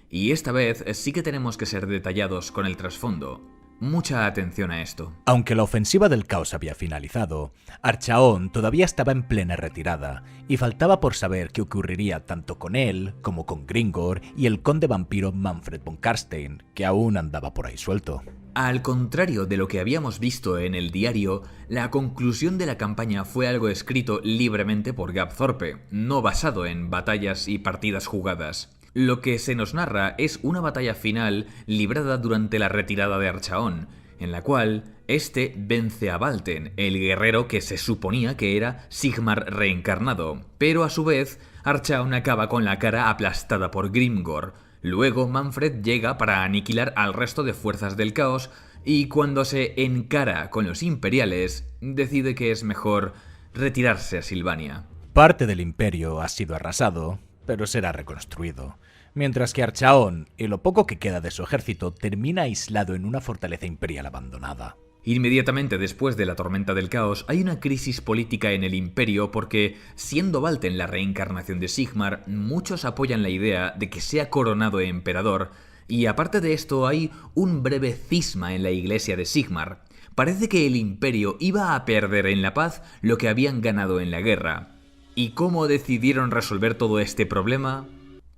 Y esta vez sí que tenemos que ser detallados con el trasfondo. Mucha atención a esto. Aunque la ofensiva del caos había finalizado, Archaon todavía estaba en plena retirada, y faltaba por saber qué ocurriría tanto con él como con Gringor y el conde vampiro Manfred von Karstein, que aún andaba por ahí suelto. Al contrario de lo que habíamos visto en el diario, la conclusión de la campaña fue algo escrito libremente por Gab Thorpe, no basado en batallas y partidas jugadas. Lo que se nos narra es una batalla final librada durante la retirada de Archaon, en la cual este vence a Valten, el guerrero que se suponía que era Sigmar reencarnado, pero a su vez Archaon acaba con la cara aplastada por Grimgor. Luego Manfred llega para aniquilar al resto de fuerzas del caos y cuando se encara con los imperiales, decide que es mejor retirarse a Silvania. Parte del imperio ha sido arrasado, pero será reconstruido, mientras que Archaon y lo poco que queda de su ejército termina aislado en una fortaleza imperial abandonada. Inmediatamente después de la tormenta del caos hay una crisis política en el imperio porque, siendo Valten la reencarnación de Sigmar, muchos apoyan la idea de que sea coronado emperador, y aparte de esto hay un breve cisma en la iglesia de Sigmar. Parece que el imperio iba a perder en la paz lo que habían ganado en la guerra. ¿Y cómo decidieron resolver todo este problema?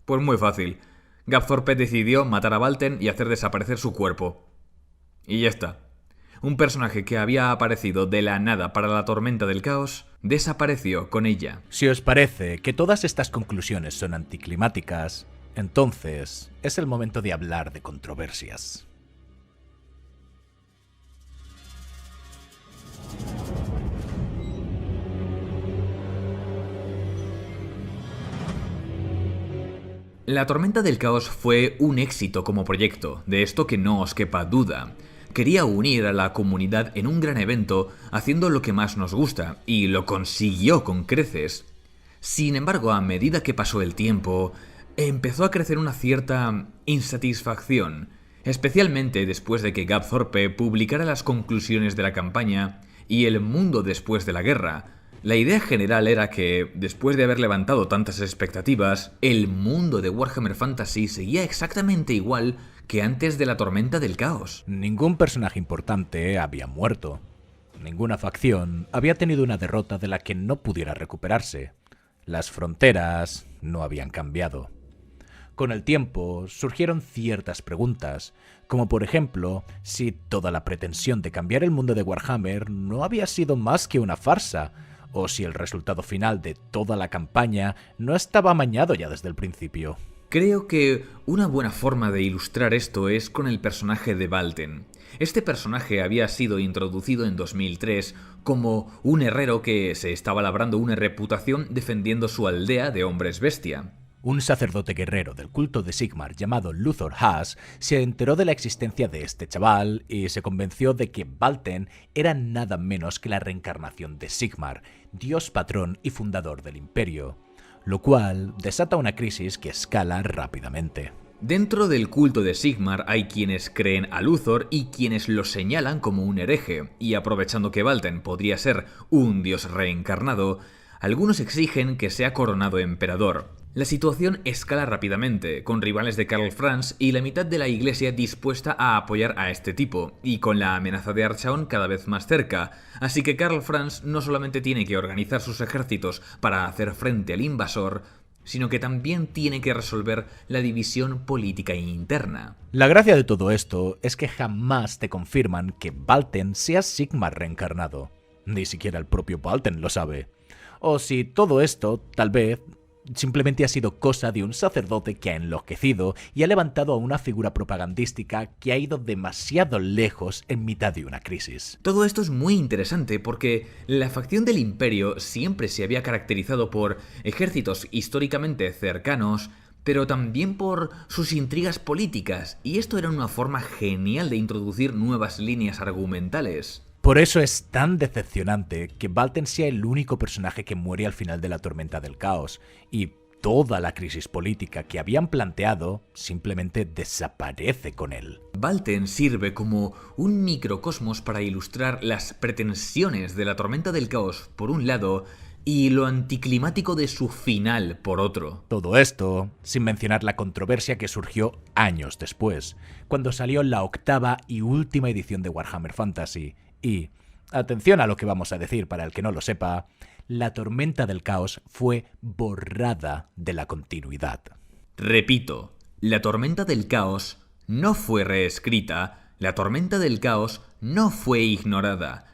Pues muy fácil. Gab Thorpe decidió matar a Valten y hacer desaparecer su cuerpo. Y ya está. Un personaje que había aparecido de la nada para la tormenta del caos, desapareció con ella. Si os parece que todas estas conclusiones son anticlimáticas, entonces es el momento de hablar de controversias. La tormenta del caos fue un éxito como proyecto, de esto que no os quepa duda. Quería unir a la comunidad en un gran evento haciendo lo que más nos gusta, y lo consiguió con creces. Sin embargo, a medida que pasó el tiempo, empezó a crecer una cierta insatisfacción, especialmente después de que Gab Thorpe publicara las conclusiones de la campaña y el mundo después de la guerra. La idea general era que, después de haber levantado tantas expectativas, el mundo de Warhammer Fantasy seguía exactamente igual que antes de la tormenta del caos. Ningún personaje importante había muerto. Ninguna facción había tenido una derrota de la que no pudiera recuperarse. Las fronteras no habían cambiado. Con el tiempo surgieron ciertas preguntas, como por ejemplo, si toda la pretensión de cambiar el mundo de Warhammer no había sido más que una farsa, o si el resultado final de toda la campaña no estaba amañado ya desde el principio. Creo que una buena forma de ilustrar esto es con el personaje de Valten. Este personaje había sido introducido en 2003 como un herrero que se estaba labrando una reputación defendiendo su aldea de hombres bestia. Un sacerdote guerrero del culto de Sigmar llamado Luthor Haas se enteró de la existencia de este chaval y se convenció de que Valten era nada menos que la reencarnación de Sigmar, dios patrón y fundador del imperio, lo cual desata una crisis que escala rápidamente. Dentro del culto de Sigmar hay quienes creen a Luthor y quienes lo señalan como un hereje, y aprovechando que Valten podría ser un dios reencarnado, algunos exigen que sea coronado emperador. La situación escala rápidamente, con rivales de Karl Franz y la mitad de la iglesia dispuesta a apoyar a este tipo, y con la amenaza de Archaon cada vez más cerca, así que Karl Franz no solamente tiene que organizar sus ejércitos para hacer frente al invasor, sino que también tiene que resolver la división política interna. La gracia de todo esto es que jamás te confirman que Valten sea Sigmar reencarnado. Ni siquiera el propio Valten lo sabe. O si todo esto, tal vez, simplemente ha sido cosa de un sacerdote que ha enloquecido y ha levantado a una figura propagandística que ha ido demasiado lejos en mitad de una crisis. Todo esto es muy interesante porque la facción del Imperio siempre se había caracterizado por ejércitos históricamente cercanos, pero también por sus intrigas políticas, y esto era una forma genial de introducir nuevas líneas argumentales. Por eso es tan decepcionante que Valten sea el único personaje que muere al final de la Tormenta del Caos, y toda la crisis política que habían planteado simplemente desaparece con él. Valten sirve como un microcosmos para ilustrar las pretensiones de la Tormenta del Caos por un lado y lo anticlimático de su final por otro. Todo esto sin mencionar la controversia que surgió años después, cuando salió la 8ª y última edición de Warhammer Fantasy. Y, atención a lo que vamos a decir para el que no lo sepa, la Tormenta del Caos fue borrada de la continuidad. Repito, la Tormenta del Caos no fue reescrita, la Tormenta del Caos no fue ignorada.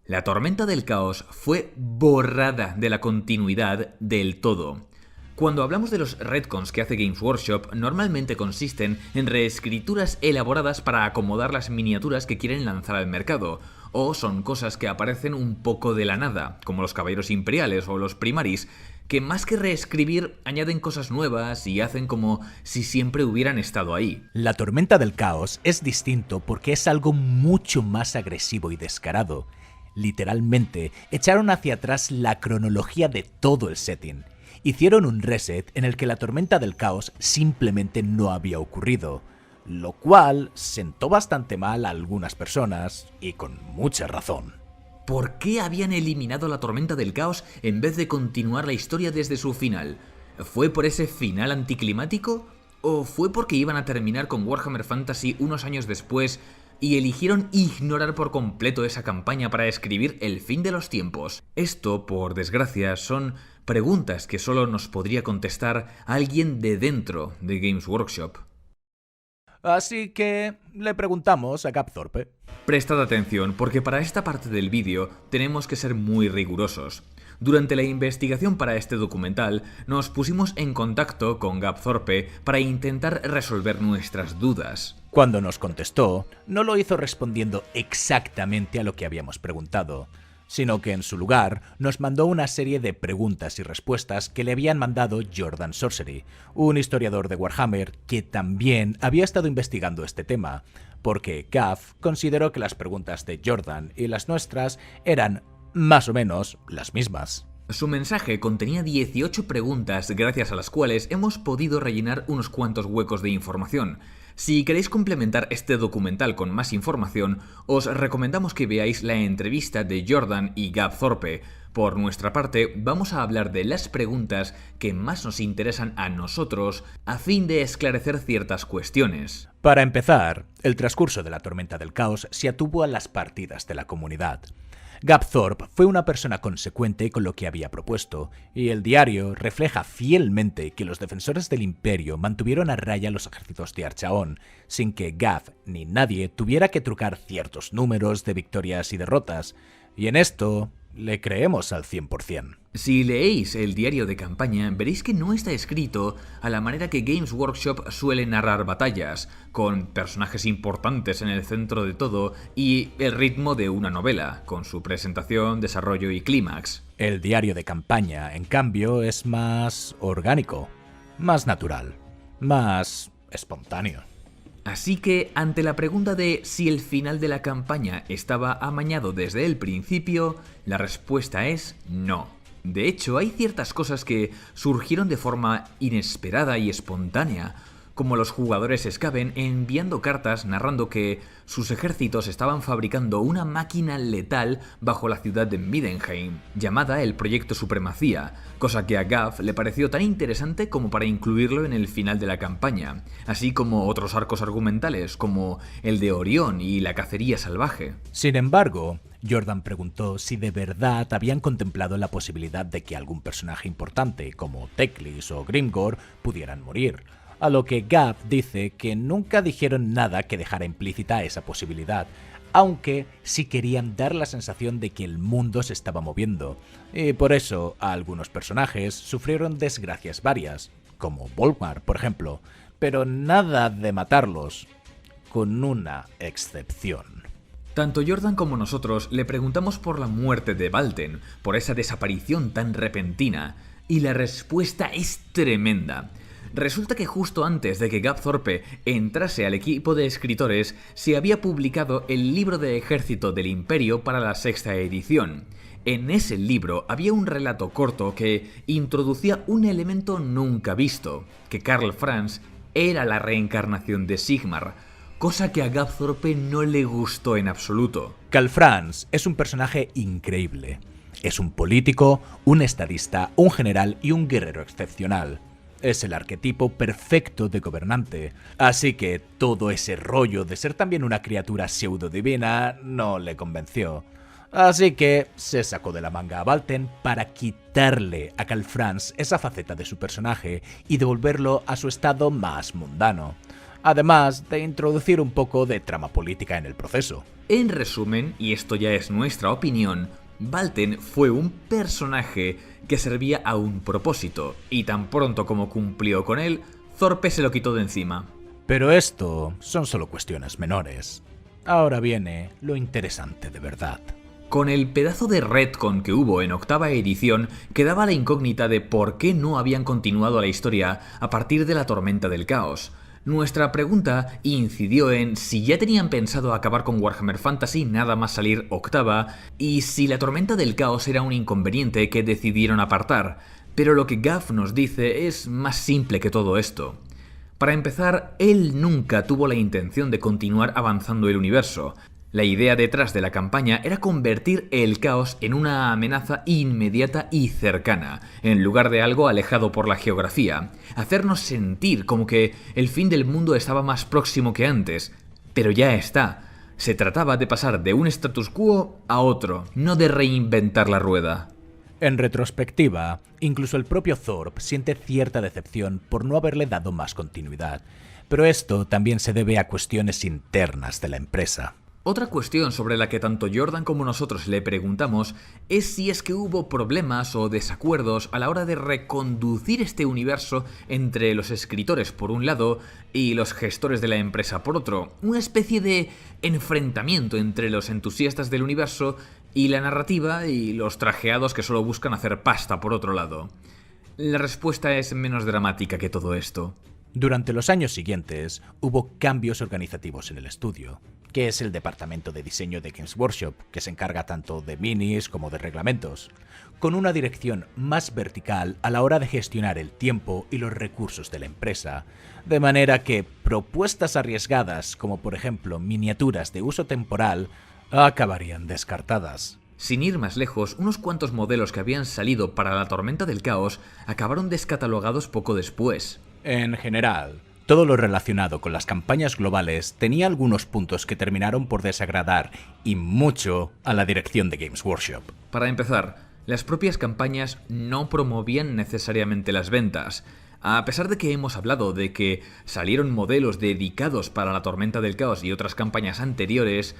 La Tormenta del Caos fue borrada de la continuidad del todo. Cuando hablamos de los retcons que hace Games Workshop, normalmente consisten en reescrituras elaboradas para acomodar las miniaturas que quieren lanzar al mercado, o son cosas que aparecen un poco de la nada, como los Caballeros Imperiales o los Primaris, que más que reescribir añaden cosas nuevas y hacen como si siempre hubieran estado ahí. La Tormenta del Caos es distinto porque es algo mucho más agresivo y descarado. Literalmente, echaron hacia atrás la cronología de todo el setting. Hicieron un reset en el que la Tormenta del Caos simplemente no había ocurrido, lo cual sentó bastante mal a algunas personas, y con mucha razón. ¿Por qué habían eliminado la Tormenta del Caos en vez de continuar la historia desde su final? ¿Fue por ese final anticlimático? ¿O fue porque iban a terminar con Warhammer Fantasy unos años después y eligieron ignorar por completo esa campaña para escribir el fin de los tiempos? Esto, por desgracia, son preguntas que solo nos podría contestar alguien de dentro de Games Workshop. Así que le preguntamos a Gab Thorpe. Prestad atención, porque para esta parte del vídeo tenemos que ser muy rigurosos. Durante la investigación para este documental, nos pusimos en contacto con Gab Thorpe para intentar resolver nuestras dudas. Cuando nos contestó, no lo hizo respondiendo exactamente a lo que habíamos preguntado, sino que en su lugar nos mandó una serie de preguntas y respuestas que le habían mandado Jordan Sorcery, un historiador de Warhammer que también había estado investigando este tema, porque Gav consideró que las preguntas de Jordan y las nuestras eran más o menos las mismas. Su mensaje contenía 18 preguntas gracias a las cuales hemos podido rellenar unos cuantos huecos de información. Si queréis complementar este documental con más información, os recomendamos que veáis la entrevista de Jordan y Gab Thorpe, Por nuestra parte, vamos a hablar de las preguntas que más nos interesan a nosotros a fin de esclarecer ciertas cuestiones. Para empezar, el transcurso de la Tormenta del Caos se atuvo a las partidas de la comunidad. Gav Thorpe fue una persona consecuente con lo que había propuesto, y el diario refleja fielmente que los defensores del Imperio mantuvieron a raya los ejércitos de Archaon, sin que Gav ni nadie tuviera que trucar ciertos números de victorias y derrotas, y en esto le creemos al 100%. Si leéis el diario de campaña, veréis que no está escrito a la manera que Games Workshop suele narrar batallas, con personajes importantes en el centro de todo y el ritmo de una novela, con su presentación, desarrollo y clímax. El diario de campaña, en cambio, es más orgánico, más natural, más espontáneo. Así que, ante la pregunta de si el final de la campaña estaba amañado desde el principio, la respuesta es no. De hecho, hay ciertas cosas que surgieron de forma inesperada y espontánea, como los jugadores Skaven enviando cartas narrando que sus ejércitos estaban fabricando una máquina letal bajo la ciudad de Middenheim, llamada el Proyecto Supremacía, cosa que a Gav le pareció tan interesante como para incluirlo en el final de la campaña, así como otros arcos argumentales como el de Orión y la cacería salvaje. Sin embargo, Jordan preguntó si de verdad habían contemplado la posibilidad de que algún personaje importante, como Teclis o Grimgor, pudieran morir. A lo que Gav dice que nunca dijeron nada que dejara implícita esa posibilidad, aunque sí querían dar la sensación de que el mundo se estaba moviendo, y por eso a algunos personajes sufrieron desgracias varias, como Volkmar, por ejemplo, pero nada de matarlos, con una excepción. Tanto Jordan como nosotros le preguntamos por la muerte de Valten, por esa desaparición tan repentina, y la respuesta es tremenda. Resulta que justo antes de que Gav Thorpe entrase al equipo de escritores, se había publicado el libro de ejército del Imperio para la 6ª edición. En ese libro había un relato corto que introducía un elemento nunca visto, que Karl Franz era la reencarnación de Sigmar, cosa que a Gav Thorpe no le gustó en absoluto. Karl Franz es un personaje increíble. Es un político, un estadista, un general y un guerrero excepcional. Es el arquetipo perfecto de gobernante, así que todo ese rollo de ser también una criatura pseudo-divina no le convenció. Así que se sacó de la manga a Valten para quitarle a Karl Franz esa faceta de su personaje y devolverlo a su estado más mundano, además de introducir un poco de trama política en el proceso. En resumen, y esto ya es nuestra opinión, Valten fue un personaje que servía a un propósito, y tan pronto como cumplió con él, Thorpe se lo quitó de encima. Pero esto son solo cuestiones menores. Ahora viene lo interesante de verdad. Con el pedazo de retcon que hubo en 8ª edición, quedaba la incógnita de por qué no habían continuado la historia a partir de la Tormenta del Caos. Nuestra pregunta incidió en si ya tenían pensado acabar con Warhammer Fantasy nada más salir 8ª y si la Tormenta del Caos era un inconveniente que decidieron apartar, pero lo que Gav nos dice es más simple que todo esto. Para empezar, él nunca tuvo la intención de continuar avanzando el universo. La idea detrás de la campaña era convertir el caos en una amenaza inmediata y cercana, en lugar de algo alejado por la geografía, hacernos sentir como que el fin del mundo estaba más próximo que antes, pero ya está. Se trataba de pasar de un status quo a otro, no de reinventar la rueda. En retrospectiva, incluso el propio Thorpe siente cierta decepción por no haberle dado más continuidad, pero esto también se debe a cuestiones internas de la empresa. Otra cuestión sobre la que tanto Jordan como nosotros le preguntamos es si es que hubo problemas o desacuerdos a la hora de reconducir este universo entre los escritores por un lado y los gestores de la empresa por otro, una especie de enfrentamiento entre los entusiastas del universo y la narrativa y los trajeados que solo buscan hacer pasta por otro lado. La respuesta es menos dramática que todo esto. Durante los años siguientes hubo cambios organizativos en el estudio, que es el departamento de diseño de Games Workshop, que se encarga tanto de minis como de reglamentos, con una dirección más vertical a la hora de gestionar el tiempo y los recursos de la empresa, de manera que propuestas arriesgadas como por ejemplo miniaturas de uso temporal acabarían descartadas. Sin ir más lejos, unos cuantos modelos que habían salido para la Tormenta del Caos acabaron descatalogados poco después. En general, todo lo relacionado con las campañas globales tenía algunos puntos que terminaron por desagradar, y mucho, a la dirección de Games Workshop. Para empezar, las propias campañas no promovían necesariamente las ventas. A pesar de que hemos hablado de que salieron modelos dedicados para la Tormenta del Caos y otras campañas anteriores,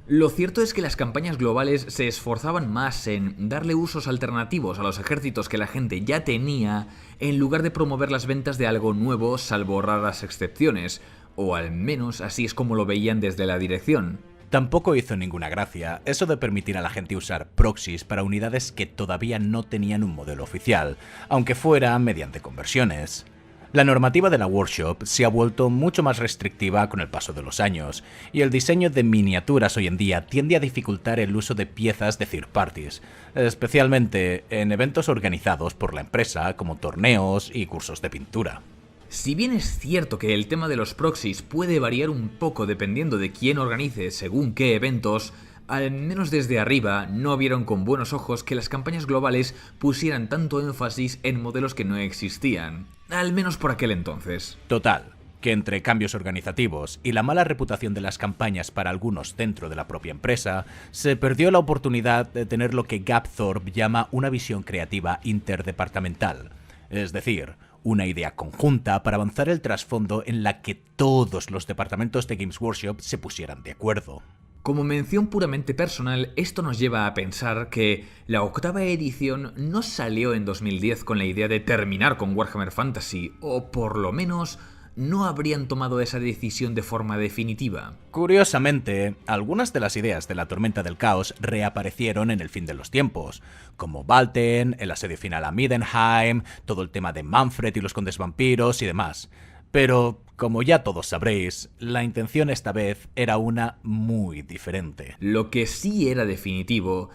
lo cierto es que las campañas globales se esforzaban más en darle usos alternativos a los ejércitos que la gente ya tenía, en lugar de promover las ventas de algo nuevo, salvo raras excepciones, o al menos así es como lo veían desde la dirección. Tampoco hizo ninguna gracia eso de permitir a la gente usar proxies para unidades que todavía no tenían un modelo oficial, aunque fuera mediante conversiones. La normativa de la Workshop se ha vuelto mucho más restrictiva con el paso de los años, y el diseño de miniaturas hoy en día tiende a dificultar el uso de piezas de third parties, especialmente en eventos organizados por la empresa como torneos y cursos de pintura. Si bien es cierto que el tema de los proxies puede variar un poco dependiendo de quién organice según qué eventos, al menos desde arriba no vieron con buenos ojos que las campañas globales pusieran tanto énfasis en modelos que no existían, al menos por aquel entonces. Total, que entre cambios organizativos y la mala reputación de las campañas para algunos dentro de la propia empresa, se perdió la oportunidad de tener lo que Gapthorpe llama una visión creativa interdepartamental, es decir, una idea conjunta para avanzar el trasfondo en la que todos los departamentos de Games Workshop se pusieran de acuerdo. Como mención puramente personal, esto nos lleva a pensar que la 8ª edición no salió en 2010 con la idea de terminar con Warhammer Fantasy, o por lo menos no habrían tomado esa decisión de forma definitiva. Curiosamente, algunas de las ideas de la Tormenta del Caos reaparecieron en el fin de los tiempos, como Valten, el asedio final a Middenheim, todo el tema de Manfred y los condes vampiros y demás. Pero, como ya todos sabréis, la intención esta vez era una muy diferente. Lo que sí era definitivo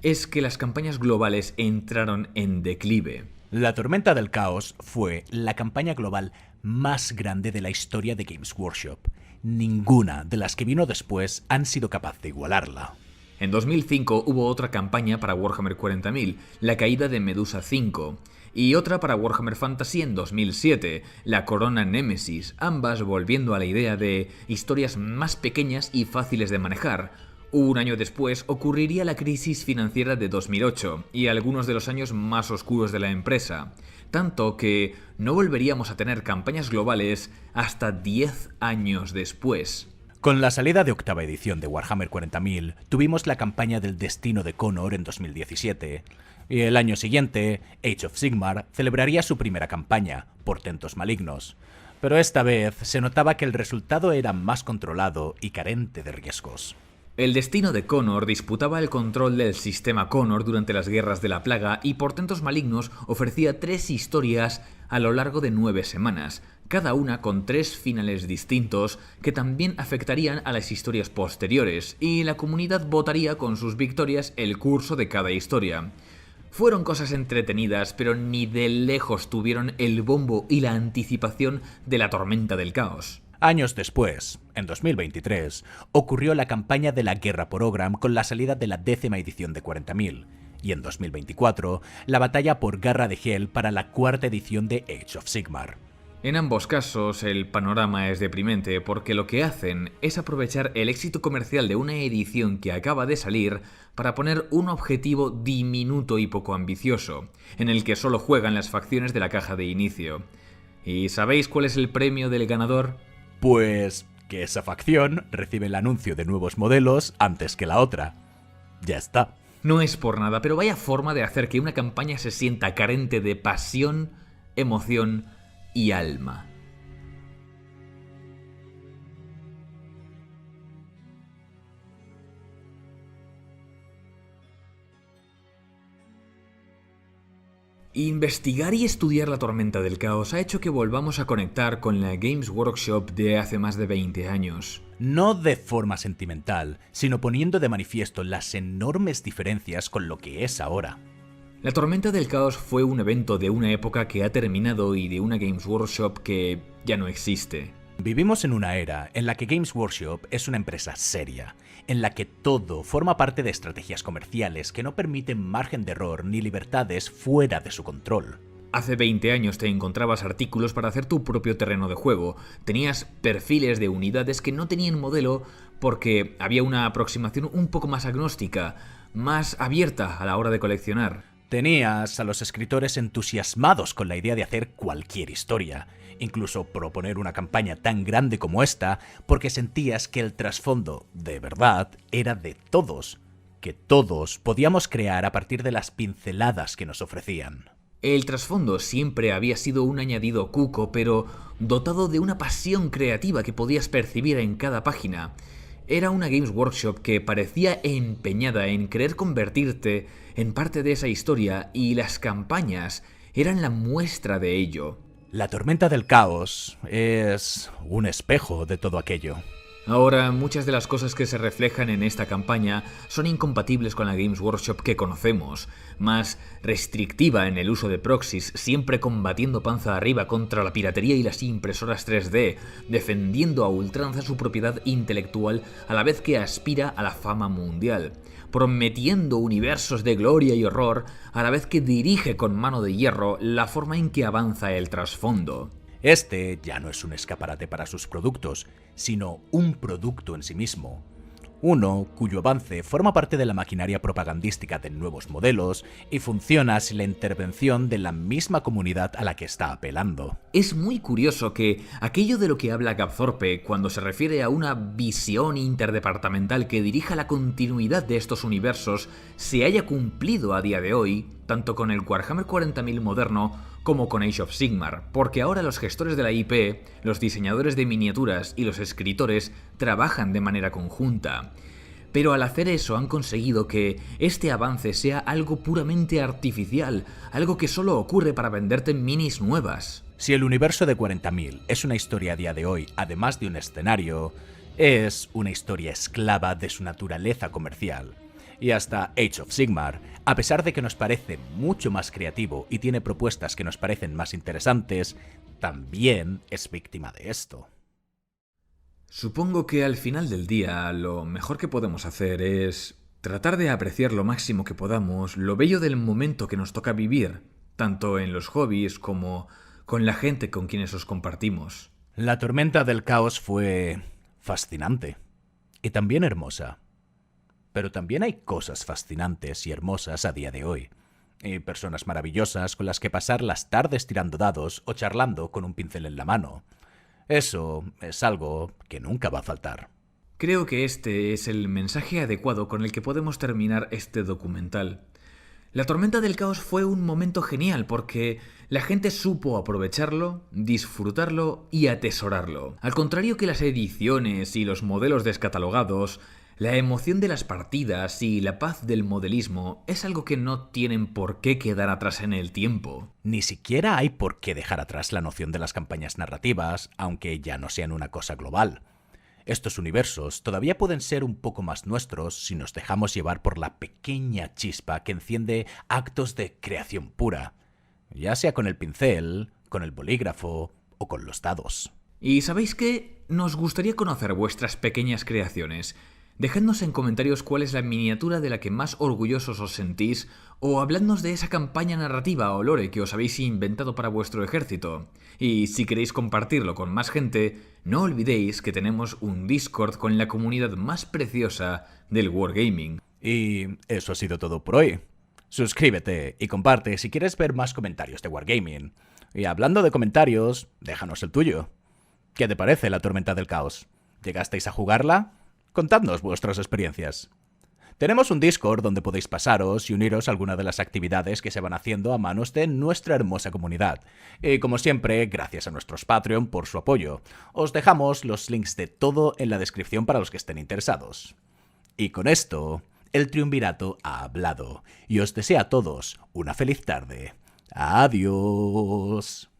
es que las campañas globales entraron en declive. La Tormenta del Caos fue la campaña global más grande de la historia de Games Workshop. Ninguna de las que vino después han sido capaz de igualarla. En 2005 hubo otra campaña para Warhammer 40.000, la caída de Medusa 5, y otra para Warhammer Fantasy en 2007, la Corona Nemesis, ambas volviendo a la idea de historias más pequeñas y fáciles de manejar. Un año después ocurriría la crisis financiera de 2008 y algunos de los años más oscuros de la empresa, tanto que no volveríamos a tener campañas globales hasta 10 años después. Con la salida de 8ª edición de Warhammer 40.000, tuvimos la campaña del Destino de Connor en 2017, y el año siguiente, Age of Sigmar celebraría su primera campaña, Portentos Malignos, pero esta vez se notaba que el resultado era más controlado y carente de riesgos. El Destino de Connor disputaba el control del sistema Connor durante las guerras de la plaga y Portentos Malignos ofrecía 3 historias a lo largo de 9 semanas, cada una con 3 finales distintos que también afectarían a las historias posteriores, y la comunidad votaría con sus victorias el curso de cada historia. Fueron cosas entretenidas, pero ni de lejos tuvieron el bombo y la anticipación de la Tormenta del Caos. Años después, en 2023, ocurrió la campaña de la Guerra por Oghram con la salida de la 10ª edición de 40.000, y en 2024, la batalla por Garra de Hel para la 4ª edición de Age of Sigmar. En ambos casos, el panorama es deprimente porque lo que hacen es aprovechar el éxito comercial de una edición que acaba de salir para poner un objetivo diminuto y poco ambicioso, en el que solo juegan las facciones de la caja de inicio. ¿Y sabéis cuál es el premio del ganador? Pues que esa facción recibe el anuncio de nuevos modelos antes que la otra. Ya está. No es por nada, pero vaya forma de hacer que una campaña se sienta carente de pasión, emoción y alma. Investigar y estudiar la Tormenta del Caos ha hecho que volvamos a conectar con la Games Workshop de hace más de 20 años. No de forma sentimental, sino poniendo de manifiesto las enormes diferencias con lo que es ahora. La Tormenta del Caos fue un evento de una época que ha terminado y de una Games Workshop que ya no existe. Vivimos en una era en la que Games Workshop es una empresa seria, en la que todo forma parte de estrategias comerciales que no permiten margen de error ni libertades fuera de su control. Hace 20 años te encontrabas artículos para hacer tu propio terreno de juego, tenías perfiles de unidades que no tenían modelo porque había una aproximación un poco más agnóstica, más abierta a la hora de coleccionar. Tenías a los escritores entusiasmados con la idea de hacer cualquier historia, incluso proponer una campaña tan grande como esta, porque sentías que el trasfondo, de verdad, era de todos, que todos podíamos crear a partir de las pinceladas que nos ofrecían. El trasfondo siempre había sido un añadido cuco, pero dotado de una pasión creativa que podías percibir en cada página. Era una Games Workshop que parecía empeñada en querer convertirte en parte de esa historia, y las campañas eran la muestra de ello. La tormenta del caos es un espejo de todo aquello. Ahora, muchas de las cosas que se reflejan en esta campaña son incompatibles con la Games Workshop que conocemos, más restrictiva en el uso de proxies, siempre combatiendo panza arriba contra la piratería y las impresoras 3D, defendiendo a ultranza su propiedad intelectual a la vez que aspira a la fama mundial, prometiendo universos de gloria y horror a la vez que dirige con mano de hierro la forma en que avanza el trasfondo. Este ya no es un escaparate para sus productos, sino un producto en sí mismo. Uno cuyo avance forma parte de la maquinaria propagandística de nuevos modelos y funciona sin la intervención de la misma comunidad a la que está apelando. Es muy curioso que aquello de lo que habla Gapthorpe cuando se refiere a una visión interdepartamental que dirija la continuidad de estos universos se haya cumplido a día de hoy, tanto con el Warhammer 40.000 moderno como con Age of Sigmar, porque ahora los gestores de la IP, los diseñadores de miniaturas y los escritores trabajan de manera conjunta. Pero al hacer eso han conseguido que este avance sea algo puramente artificial, algo que solo ocurre para venderte minis nuevas. Si el universo de 40.000 es una historia a día de hoy, además de un escenario, es una historia esclava de su naturaleza comercial. Y hasta Age of Sigmar, a pesar de que nos parece mucho más creativo y tiene propuestas que nos parecen más interesantes, también es víctima de esto. Supongo que al final del día lo mejor que podemos hacer es tratar de apreciar lo máximo que podamos lo bello del momento que nos toca vivir, tanto en los hobbies como con la gente con quienes os compartimos. La tormenta del caos fue fascinante y también hermosa. Pero también hay cosas fascinantes y hermosas a día de hoy. Y personas maravillosas con las que pasar las tardes tirando dados o charlando con un pincel en la mano. Eso es algo que nunca va a faltar. Creo que este es el mensaje adecuado con el que podemos terminar este documental. La tormenta del caos fue un momento genial porque la gente supo aprovecharlo, disfrutarlo y atesorarlo. Al contrario que las ediciones y los modelos descatalogados, la emoción de las partidas y la paz del modelismo es algo que no tienen por qué quedar atrás en el tiempo. Ni siquiera hay por qué dejar atrás la noción de las campañas narrativas, aunque ya no sean una cosa global. Estos universos todavía pueden ser un poco más nuestros si nos dejamos llevar por la pequeña chispa que enciende actos de creación pura, ya sea con el pincel, con el bolígrafo o con los dados. ¿Y sabéis qué? Nos gustaría conocer vuestras pequeñas creaciones. Dejadnos en comentarios cuál es la miniatura de la que más orgullosos os sentís, o habladnos de esa campaña narrativa o lore que os habéis inventado para vuestro ejército. Y si queréis compartirlo con más gente, no olvidéis que tenemos un Discord con la comunidad más preciosa del Wargaming. Y eso ha sido todo por hoy. Suscríbete y comparte si quieres ver más comentarios de Wargaming. Y hablando de comentarios, déjanos el tuyo. ¿Qué te parece la tormenta del caos? ¿Llegasteis a jugarla? Contadnos vuestras experiencias. Tenemos un Discord donde podéis pasaros y uniros a alguna de las actividades que se van haciendo a manos de nuestra hermosa comunidad. Y como siempre, gracias a nuestros Patreon por su apoyo. Os dejamos los links de todo en la descripción para los que estén interesados. Y con esto, el triunvirato ha hablado y os desea a todos una feliz tarde. Adiós.